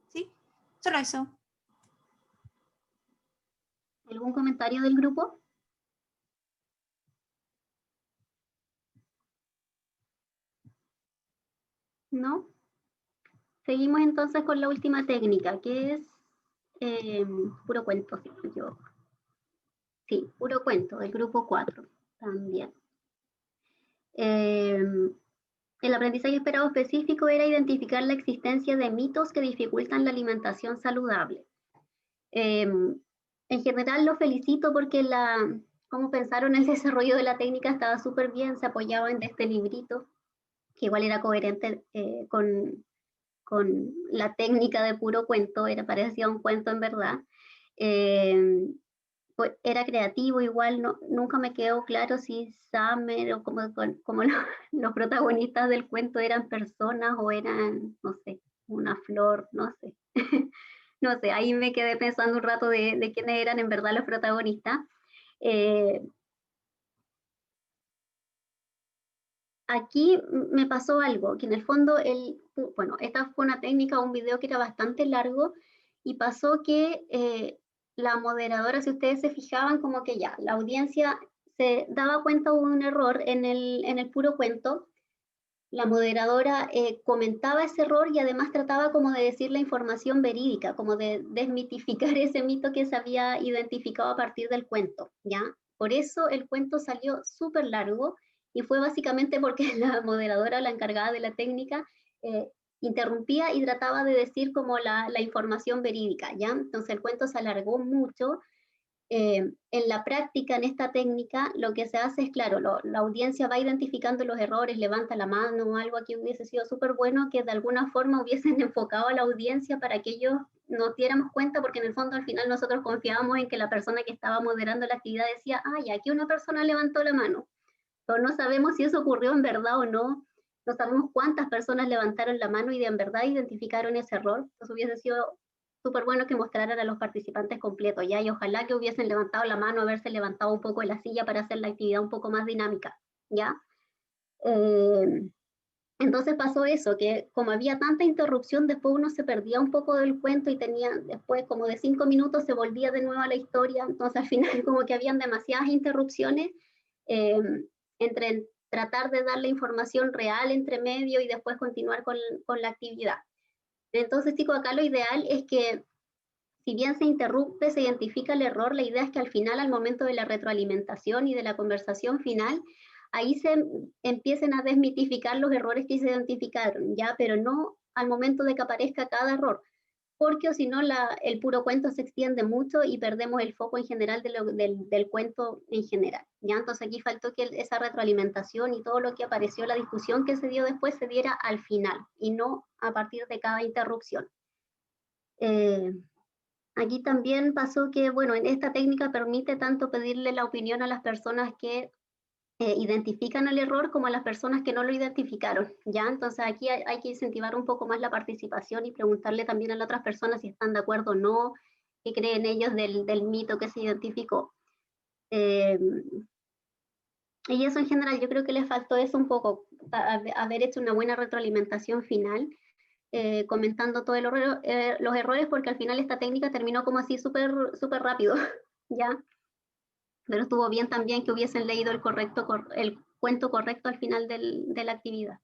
¿Sí? Solo eso. ¿Algún comentario del grupo? ¿No? Seguimos entonces con la última técnica, que es puro cuento, si no me equivoco. Sí, puro cuento, del grupo 4 también. El aprendizaje esperado específico era identificar la existencia de mitos que dificultan la alimentación saludable. En general lo felicito porque cómo pensaron el desarrollo de la técnica estaba súper bien, se apoyaban de este librito, que igual era coherente con la técnica de puro cuento, parecía un cuento en verdad. Pues era creativo, igual nunca me quedó claro si Summer o como los protagonistas del cuento eran personas o eran, no sé, una flor, no sé. No sé, ahí me quedé pensando un rato de quiénes eran en verdad los protagonistas. Aquí me pasó algo, que en el fondo, bueno, esta fue una técnica, un video que era bastante largo, y pasó que la moderadora, si ustedes se fijaban, como que ya, la audiencia se daba cuenta de un error en el puro cuento, la moderadora comentaba ese error y además trataba como de decir la información verídica, como de desmitificar ese mito que se había identificado a partir del cuento, ¿ya? Por eso el cuento salió súper largo y fue básicamente porque la moderadora, la encargada de la técnica, interrumpía y trataba de decir como la información verídica, ¿ya? Entonces el cuento se alargó mucho. En la práctica, en esta técnica, lo que se hace es, claro, la audiencia va identificando los errores, levanta la mano o algo que hubiese sido súper bueno, que de alguna forma hubiesen enfocado a la audiencia para que ellos nos diéramos cuenta, porque en el fondo al final nosotros confiábamos en que la persona que estaba moderando la actividad decía, ay, aquí una persona levantó la mano, pero no sabemos si eso ocurrió en verdad o no, no sabemos cuántas personas levantaron la mano y de en verdad identificaron ese error, entonces hubiese sido súper bueno que mostraran a los participantes completos, ¿ya? Y ojalá que hubiesen levantado la mano, haberse levantado un poco de la silla para hacer la actividad un poco más dinámica, ¿ya? Entonces pasó eso, que como había tanta interrupción, después uno se perdía un poco del cuento y después como de 5 minutos se volvía de nuevo a la historia, entonces al final como que habían demasiadas interrupciones entre tratar de dar la información real entre medio y después continuar con la actividad. Entonces, chicos, acá lo ideal es que si bien se interrumpe, se identifica el error, la idea es que al final, al momento de la retroalimentación y de la conversación final, ahí se empiecen a desmitificar los errores que se identificaron, ¿ya? Pero no al momento de que aparezca cada error, porque o si no el puro cuento se extiende mucho y perdemos el foco en general del cuento en general, ¿ya? Entonces aquí faltó que esa retroalimentación y todo lo que apareció, la discusión que se dio después, se diera al final y no a partir de cada interrupción. Aquí también pasó que, bueno, en esta técnica permite tanto pedirle la opinión a las personas que identifican el error como a las personas que no lo identificaron, ¿ya? Entonces aquí hay que incentivar un poco más la participación y preguntarle también a las otras personas si están de acuerdo o no, qué creen ellos del mito que se identificó. Y eso en general, yo creo que les faltó eso un poco, haber hecho una buena retroalimentación final, comentando todos los errores, porque al final esta técnica terminó como así súper rápido, ¿ya? Pero estuvo bien también que hubiesen leído el cuento correcto al final de la actividad.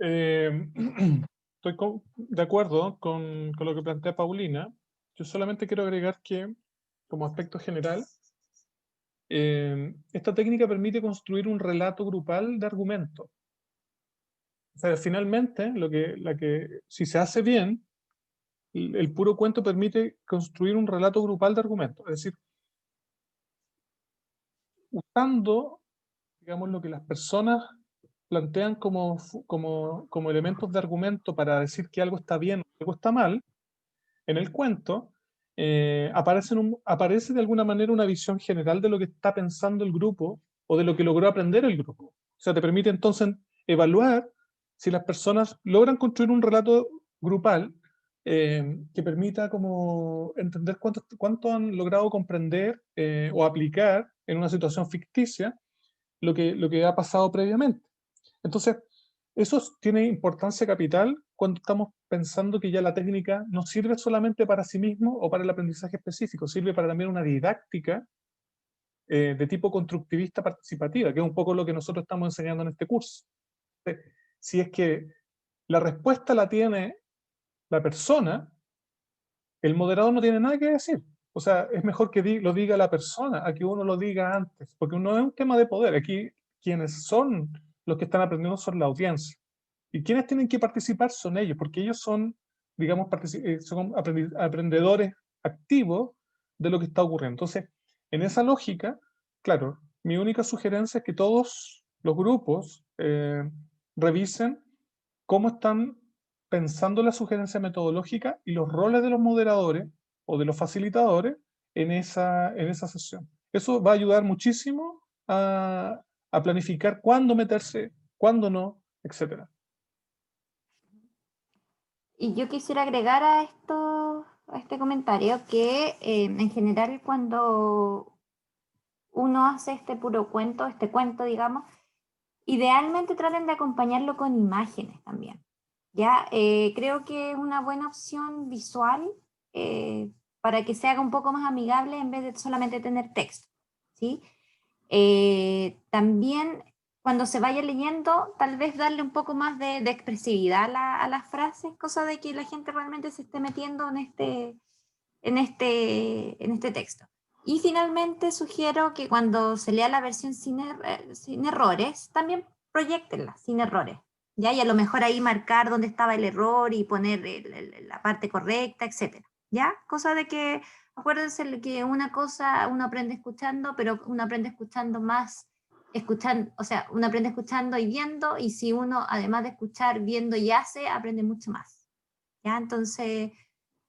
Estoy de acuerdo con lo que plantea Paulina. Yo solamente quiero agregar que, como aspecto general, esta técnica permite construir un relato grupal de argumentos. O sea, finalmente, si se hace bien, el puro cuento permite construir un relato grupal de argumentos. Es decir, usando, digamos, lo que las personas plantean como elementos de argumento para decir que algo está bien o algo está mal, en el cuento aparece de alguna manera una visión general de lo que está pensando el grupo o de lo que logró aprender el grupo. O sea, te permite entonces evaluar si las personas logran construir un relato grupal que permita como entender cuánto han logrado comprender o aplicar en una situación ficticia lo que ha pasado previamente. Entonces, eso tiene importancia capital cuando estamos pensando que ya la técnica no sirve solamente para sí mismo o para el aprendizaje específico, sirve para también una didáctica de tipo constructivista participativa, que es un poco lo que nosotros estamos enseñando en este curso. Si es que la respuesta la tiene la persona, el moderador no tiene nada que decir. O sea, es mejor que lo diga la persona a que uno lo diga antes, porque no es un tema de poder. Aquí quienes son los que están aprendiendo son la audiencia. Y quienes tienen que participar son ellos, porque ellos son, digamos, son aprendedores activos de lo que está ocurriendo. Entonces, en esa lógica, claro, mi única sugerencia es que todos los grupos revisen cómo están pensando la sugerencia metodológica y los roles de los moderadores o de los facilitadores en esa sesión. Eso va a ayudar muchísimo a planificar cuándo meterse, cuándo no, etc. Y yo quisiera agregar a este comentario que en general cuando uno hace este puro cuento, este cuento, digamos, idealmente traten de acompañarlo con imágenes también. ¿Ya? Creo que es una buena opción visual para que se haga un poco más amigable en vez de solamente tener texto, ¿sí? También cuando se vaya leyendo, tal vez darle un poco más de expresividad a las frases, cosa de que la gente realmente se esté metiendo en este texto. Y finalmente sugiero que cuando se lea la versión sin errores, también proyectenla sin errores. ¿Ya? Y a lo mejor ahí marcar dónde estaba el error y poner la parte correcta, etc. ¿Ya? Cosa de que, acuérdense que una cosa uno aprende escuchando, pero uno aprende escuchando más, o sea, uno aprende escuchando y viendo, y si uno, además de escuchar, viendo y hace, aprende mucho más. ¿Ya? Entonces,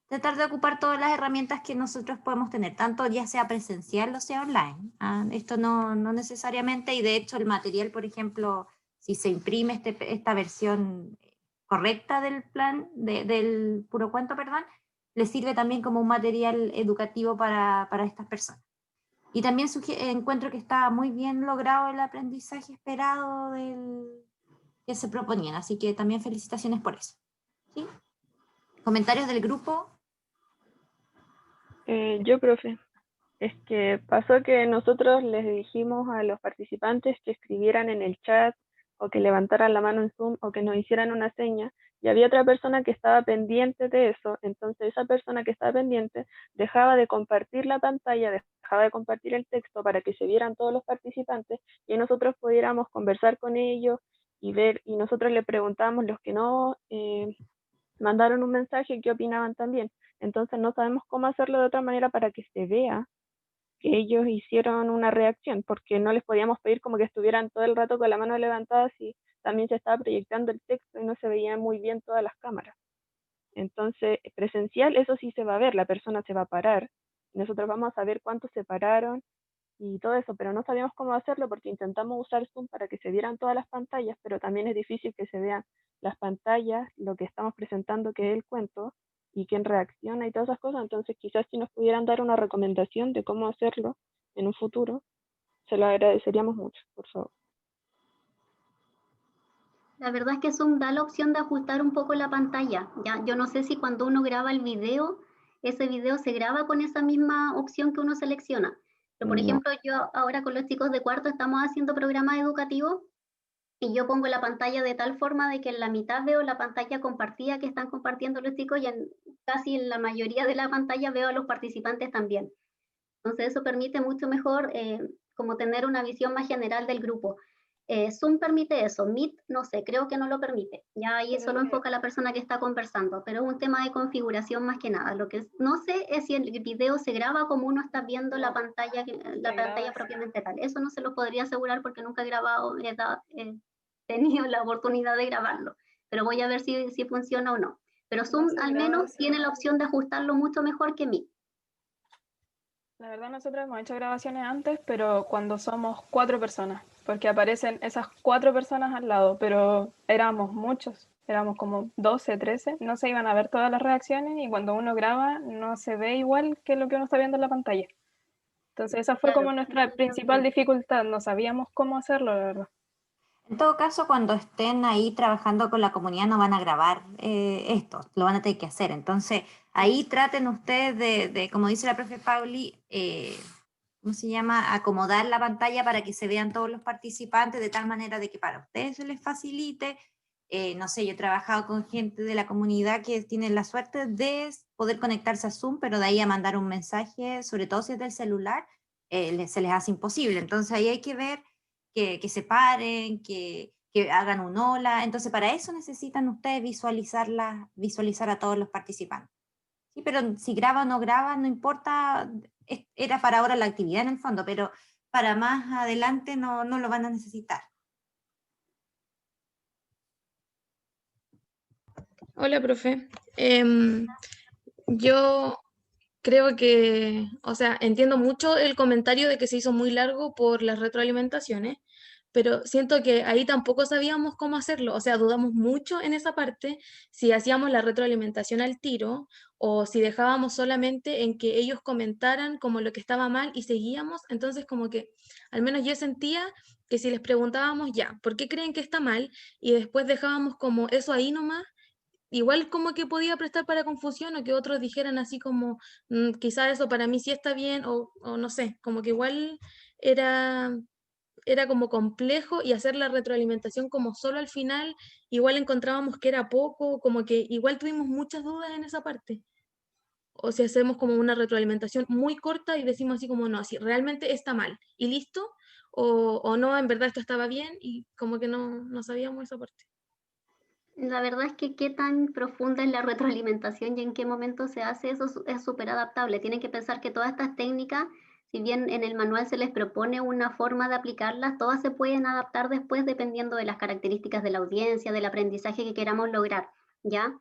tratar de ocupar todas las herramientas que nosotros podemos tener, tanto ya sea presencial o sea online. Esto no necesariamente, y de hecho el material, por ejemplo, si se imprime esta versión correcta del plan, del puro cuento, perdón, le sirve también como un material educativo para estas personas. Y también encuentro que está muy bien logrado el aprendizaje esperado que se proponían, así que también felicitaciones por eso. ¿Sí? ¿Comentarios del grupo? Yo, profe, es que pasó que nosotros les dijimos a los participantes que escribieran en el chat o que levantaran la mano en Zoom o que nos hicieran una seña, y había otra persona que estaba pendiente de eso. Entonces esa persona que estaba pendiente dejaba de compartir la pantalla, dejaba de compartir el texto para que se vieran todos los participantes y nosotros pudiéramos conversar con ellos y ver, y nosotros le preguntábamos los que no mandaron un mensaje qué opinaban también. Entonces no sabemos cómo hacerlo de otra manera para que se vea que ellos hicieron una reacción, porque no les podíamos pedir como que estuvieran todo el rato con la mano levantada si también se estaba proyectando el texto y no se veían muy bien todas las cámaras. Entonces, presencial, eso sí se va a ver, la persona se va a parar, nosotros vamos a saber cuántos se pararon y todo eso, pero no sabíamos cómo hacerlo porque intentamos usar Zoom para que se vieran todas las pantallas, pero también es difícil que se vean las pantallas, lo que estamos presentando, que es el cuento, y quién reacciona y todas esas cosas. Entonces quizás si nos pudieran dar una recomendación de cómo hacerlo en un futuro, se lo agradeceríamos mucho, por favor. La verdad es que Zoom da la opción de ajustar un poco la pantalla. ¿Ya? Yo no sé si cuando uno graba el video, ese video se graba con esa misma opción que uno selecciona. Pero por ejemplo, yo ahora con los chicos de cuarto estamos haciendo programas educativos y yo pongo la pantalla de tal forma de que en la mitad veo la pantalla compartida que están compartiendo los chicos y casi en la mayoría de la pantalla veo a los participantes también. Entonces eso permite mucho mejor como tener una visión más general del grupo. Zoom permite eso, Meet no sé, creo que no lo permite. Ya ahí solo enfoca a la persona que está conversando, pero es un tema de configuración más que nada. Lo que no sé es si el video se graba como uno está viendo la pantalla propiamente tal. Eso no se lo podría asegurar porque nunca he grabado, he tenido la oportunidad de grabarlo, pero voy a ver si funciona o no. Pero Zoom al menos tiene la opción de ajustarlo mucho mejor que Meet. La verdad nosotros hemos hecho grabaciones antes, pero cuando somos 4 personas. porque aparecen esas 4 personas al lado, pero éramos muchos, éramos como 12, 13, no se iban a ver todas las reacciones y cuando uno graba no se ve igual que lo que uno está viendo en la pantalla. Entonces esa fue Claro, como nuestra principal dificultad, no sabíamos cómo hacerlo, la verdad. En todo caso, cuando estén ahí trabajando con la comunidad no van a grabar esto, lo van a tener que hacer. Entonces, ahí traten ustedes como dice la profe Pauli, ¿cómo se llama? Acomodar la pantalla para que se vean todos los participantes de tal manera de que para ustedes se les facilite. No sé, yo he trabajado con gente de la comunidad que tiene la suerte de poder conectarse a Zoom, pero de ahí a mandar un mensaje, sobre todo si es del celular, se les hace imposible. Entonces ahí hay que ver que se paren, que hagan un hola. Entonces, para eso necesitan ustedes visualizar a todos los participantes. Sí, pero si graba o no graba, no importa, era para ahora la actividad en el fondo, pero para más adelante no lo van a necesitar. Hola, profe. Yo creo que, o sea, entiendo mucho el comentario de que se hizo muy largo por las retroalimentaciones, pero siento que ahí tampoco sabíamos cómo hacerlo, o sea, dudamos mucho en esa parte, si hacíamos la retroalimentación al tiro o si dejábamos solamente en que ellos comentaran como lo que estaba mal y seguíamos, entonces como que al menos yo sentía que si les preguntábamos ya, ¿por qué creen que está mal? Y después dejábamos como eso ahí nomás, igual como que podía prestar para confusión o que otros dijeran así como, quizá eso para mí sí está bien o no sé, como que igual era, era como complejo y hacer la retroalimentación como solo al final, igual encontrábamos que era poco, como que igual tuvimos muchas dudas en esa parte. O si hacemos como una retroalimentación muy corta y decimos así como, no, así realmente está mal y listo, o no, en verdad esto estaba bien y como que no sabíamos esa parte. la verdad es que qué tan profunda es la retroalimentación y en qué momento se hace, eso es súper adaptable. Tienen que pensar que todas estas técnicas, si bien en el manual se les propone una forma de aplicarlas, todas se pueden adaptar después dependiendo de las características de la audiencia, del aprendizaje que queramos lograr, ¿ya?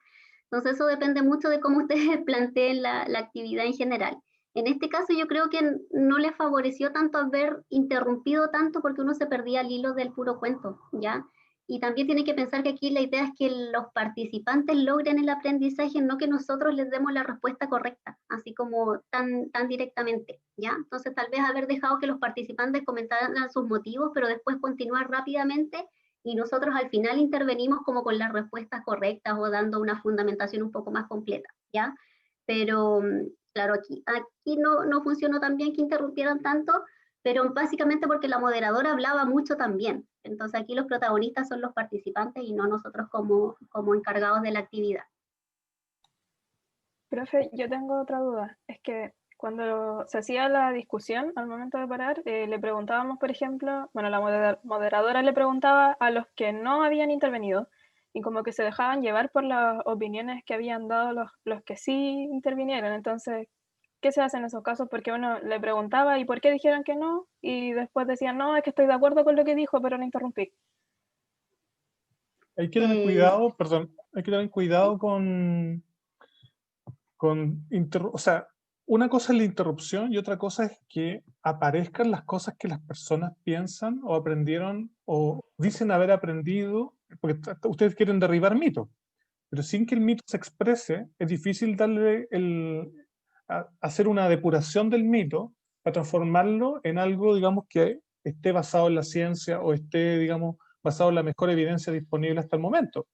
Entonces eso depende mucho de cómo ustedes planteen la actividad en general. En este caso yo creo que no les favoreció tanto haber interrumpido tanto porque uno se perdía el hilo del puro cuento, ¿ya? Y también tienen que pensar que aquí la idea es que los participantes logren el aprendizaje, no que nosotros les demos la respuesta correcta, así como tan directamente, ¿ya? Entonces tal vez haber dejado que los participantes comentaran sus motivos, pero después continuar rápidamente y nosotros al final intervenimos como con las respuestas correctas o dando una fundamentación un poco más completa, ¿ya? Pero claro, aquí no funcionó tan bien que interrumpieran tanto, pero básicamente porque la moderadora hablaba mucho también. Entonces aquí los protagonistas son los participantes y no nosotros como encargados de la actividad. Profe, yo tengo otra duda. Es que cuando se hacía la discusión al momento de parar, le preguntábamos, por ejemplo, bueno, la moderadora le preguntaba a los que no habían intervenido y como que se dejaban llevar por las opiniones que habían dado los que sí intervinieron. Entonces, ¿qué se hace en esos casos? Porque uno le preguntaba y por qué dijeron que no y después decían, no, es que estoy de acuerdo con lo que dijo, pero lo interrumpí. Hay que tener cuidado, perdón, hay que tener cuidado o sea, una cosa es la interrupción y otra cosa es que aparezcan las cosas que las personas piensan o aprendieron o dicen haber aprendido, porque ustedes quieren derribar mitos, pero sin que el mito se exprese, es difícil darle hacer una depuración del mito para transformarlo en algo, digamos, que esté basado en la ciencia o esté, digamos, basado en la mejor evidencia disponible hasta el momento.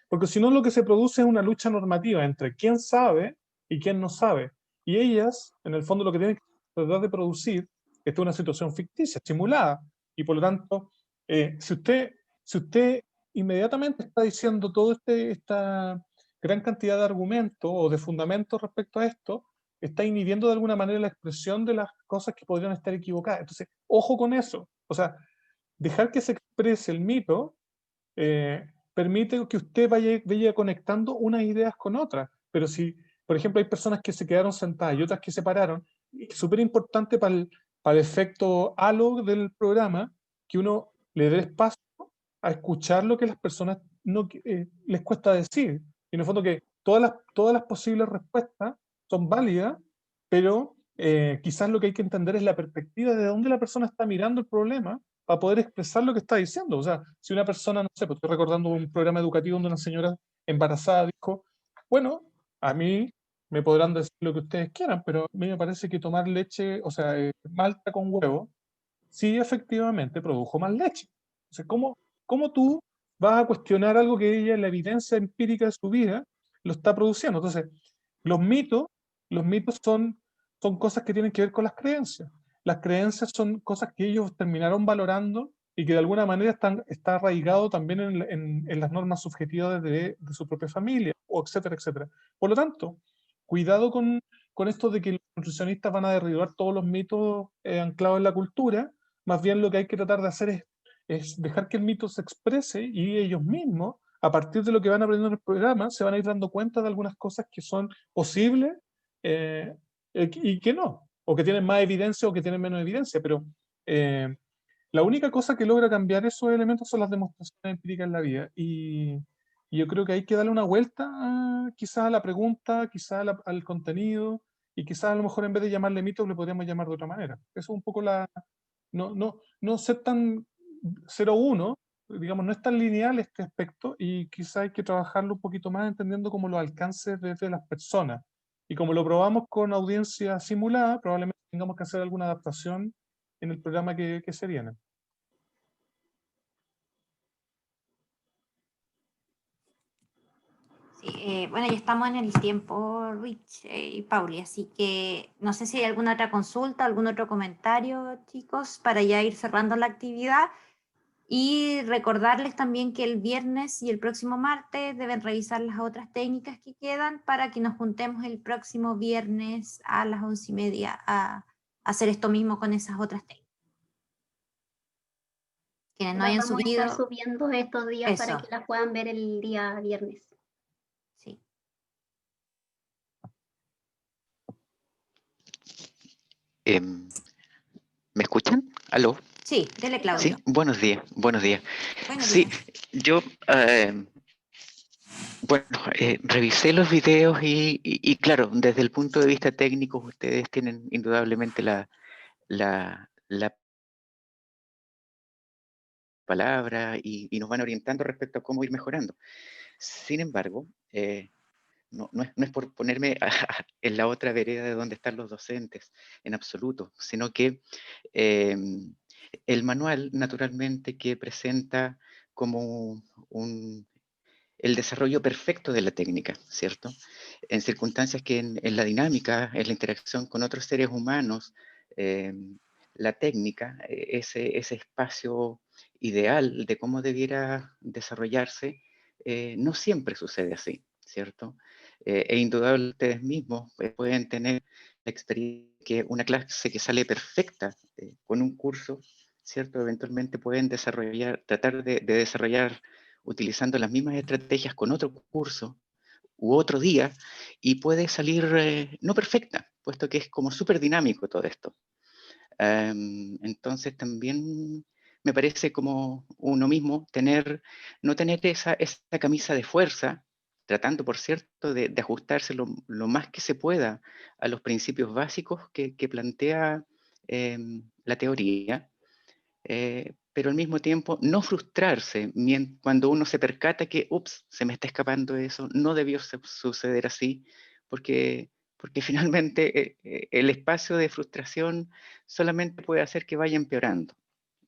Porque si no, lo que se produce es una lucha normativa entre quién sabe y quién no sabe. Y ellas, en el fondo, lo que tienen que tratar de producir es una situación ficticia, simulada. Y por lo tanto, si usted inmediatamente está diciendo toda esta gran cantidad de argumentos o de fundamentos respecto a esto, está inhibiendo de alguna manera la expresión de las cosas que podrían estar equivocadas. Entonces, ojo con eso. O sea, dejar que se exprese el mito permite que usted vaya conectando unas ideas con otras. Pero si, por ejemplo, hay personas que se quedaron sentadas y otras que se pararon, es súper importante para el efecto halo del programa que uno le dé espacio a escuchar lo que las personas no, les cuesta decir. Y en el fondo que todas las posibles respuestas son válidas, pero quizás lo que hay que entender es la perspectiva de dónde la persona está mirando el problema para poder expresar lo que está diciendo. O sea, si una persona, no sé, pues estoy recordando un programa educativo donde una señora embarazada dijo, bueno, a mí me podrán decir lo que ustedes quieran, pero a mí me parece que tomar leche, o sea, malta con huevo, sí efectivamente produjo más leche. O sea, ¿cómo tú vas a cuestionar algo que ella, en la evidencia empírica de su vida, lo está produciendo? Entonces, los mitos, los mitos son cosas que tienen que ver con las creencias. Las creencias son cosas que ellos terminaron valorando y que de alguna manera está arraigado también en las normas subjetivas de su propia familia, o etcétera, etcétera. Por lo tanto, cuidado con esto de que los nutricionistas van a derribar todos los mitos anclados en la cultura. Más bien lo que hay que tratar de hacer es dejar que el mito se exprese y ellos mismos, a partir de lo que van aprendiendo en el programa, se van a ir dando cuenta de algunas cosas que son posibles eh, y que no, o que tienen más evidencia o que tienen menos evidencia, pero la única cosa que logra cambiar esos elementos son las demostraciones empíricas en la vida. Y yo creo que hay que darle una vuelta quizás a la pregunta, quizás al contenido, y quizás a lo mejor en vez de llamarle mito le podríamos llamar de otra manera. Eso es un poco no ser tan 0-1, digamos, no es tan lineal este aspecto, y quizás hay que trabajarlo un poquito más entendiendo como los alcances desde las personas. Y como lo probamos con audiencia simulada, probablemente tengamos que hacer alguna adaptación en el programa que se viene. Sí, bueno, ya estamos en el tiempo, Rich y Pauli, así que no sé si hay alguna otra consulta, algún otro comentario, chicos, para ya ir cerrando la actividad. Y recordarles también que el viernes y el próximo martes deben revisar las otras técnicas que quedan para que nos juntemos el próximo viernes a las 11:30 a hacer esto mismo con esas otras técnicas. Quienes no Las hayan vamos a subido, estar subiendo estos días para eso. que las puedan ver el día viernes. Sí. ¿Me escuchan? ¿Aló? Sí, dele, Claudio. Sí, buenos días, buenos días. Buenos Sí, días. yo, bueno, revisé los videos y claro, desde el punto de vista técnico, ustedes tienen indudablemente la palabra y nos van orientando respecto a cómo ir mejorando. Sin embargo, no es por ponerme en la otra vereda de donde están los docentes, en absoluto, sino que el manual, naturalmente, que presenta como el desarrollo perfecto de la técnica, ¿cierto? En circunstancias que en la dinámica, en la interacción con otros seres humanos, la técnica, ese espacio ideal de cómo debiera desarrollarse, no siempre sucede así, ¿cierto? E indudable ustedes mismos pueden tener la experiencia que una clase que sale perfecta con un curso, ¿cierto? Eventualmente pueden tratar de desarrollar utilizando las mismas estrategias con otro curso u otro día y puede salir no perfecta, puesto que es como súper dinámico todo esto. Entonces también me parece como uno mismo no tener esa camisa de fuerza, tratando, por cierto, de ajustarse lo más que se pueda a los principios básicos que plantea la teoría, pero al mismo tiempo no frustrarse cuando uno se percata que, ups, se me está escapando eso, no debió suceder así, porque finalmente el espacio de frustración solamente puede hacer que vaya empeorando.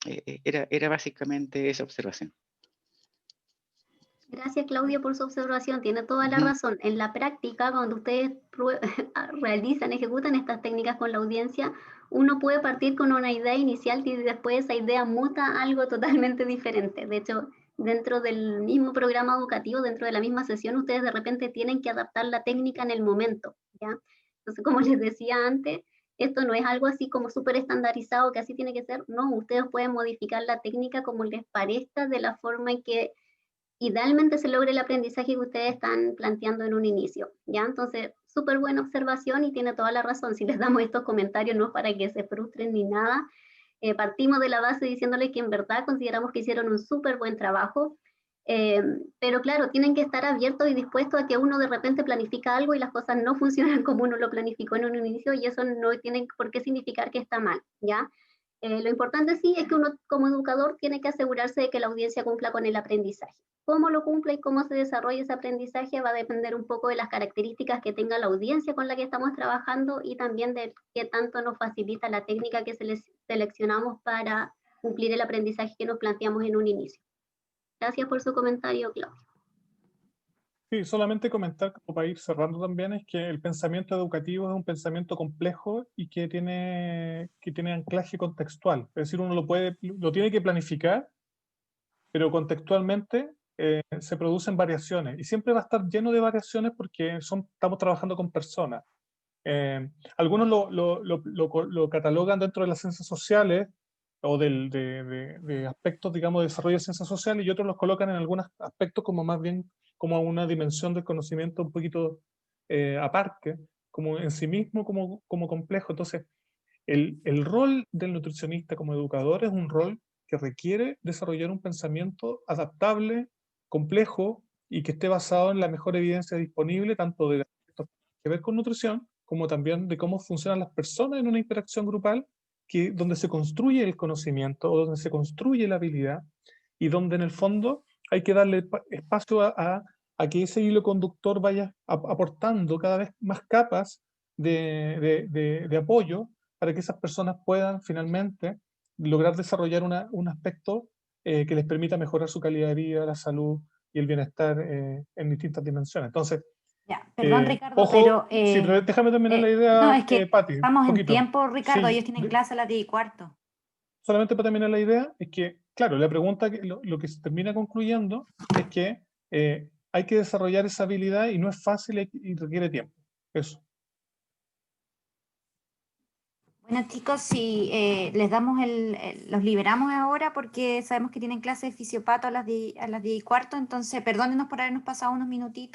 Era básicamente esa observación. Gracias, Claudia, por su observación. Tiene toda la razón. En la práctica, cuando ustedes realizan, ejecutan estas técnicas con la audiencia, uno puede partir con una idea inicial y después esa idea muta a algo totalmente diferente. De hecho, dentro del mismo programa educativo, dentro de la misma sesión, ustedes de repente tienen que adaptar la técnica en el momento, ¿ya? Entonces, como les decía antes, esto no es algo así como súper estandarizado, que así tiene que ser. No, ustedes pueden modificar la técnica como les parezca, de la forma en que idealmente se logre el aprendizaje que ustedes están planteando en un inicio, ¿ya? Entonces, súper buena observación y tiene toda la razón. Si les damos estos comentarios no es para que se frustren ni nada. Partimos de la base diciéndoles que en verdad consideramos que hicieron un súper buen trabajo, pero claro, tienen que estar abiertos y dispuestos a que uno de repente planifica algo y las cosas no funcionan como uno lo planificó en un inicio, y eso no tiene por qué significar que está mal, ¿ya? Lo importante sí es que uno como educador tiene que asegurarse de que la audiencia cumpla con el aprendizaje. Cómo lo cumple y cómo se desarrolla ese aprendizaje va a depender un poco de las características que tenga la audiencia con la que estamos trabajando y también de qué tanto nos facilita la técnica que seleccionamos para cumplir el aprendizaje que nos planteamos en un inicio. Gracias por su comentario, Claudia. Sí, solamente comentar, como para ir cerrando también, es que el pensamiento educativo es un pensamiento complejo y que tiene anclaje contextual. Es decir, uno lo tiene que planificar, pero contextualmente se producen variaciones. Y siempre va a estar lleno de variaciones porque estamos trabajando con personas. Algunos lo catalogan dentro de las ciencias sociales o de aspectos, digamos, de desarrollo de ciencias sociales, y otros los colocan en algunos aspectos como más bien como una dimensión del conocimiento un poquito aparte, como en sí mismo, como complejo. Entonces, el rol del nutricionista como educador es un rol que requiere desarrollar un pensamiento adaptable, complejo, y que esté basado en la mejor evidencia disponible, tanto de aspectos que ver con nutrición, como también de cómo funcionan las personas en una interacción grupal, donde se construye el conocimiento, o donde se construye la habilidad, y donde en el fondo hay que darle espacio a que ese hilo conductor vaya aportando cada vez más capas de apoyo para que esas personas puedan finalmente lograr desarrollar un aspecto que les permita mejorar su calidad de vida, la salud y el bienestar en distintas dimensiones. Entonces, Ya, perdón, Ricardo, ojo, pero sí, déjame terminar la no, idea, es que Pati, estamos un en poquito. tiempo, Ricardo, Sí, ellos tienen clase a las 10:15. solamente para terminar la idea, es que, claro, la pregunta, lo que se termina concluyendo es que hay que desarrollar esa habilidad y no es fácil y requiere tiempo. Eso. Bueno, chicos, si les damos los liberamos ahora porque sabemos que tienen clase de fisiopato a las 10:15, entonces perdónenos por habernos pasado unos minutitos.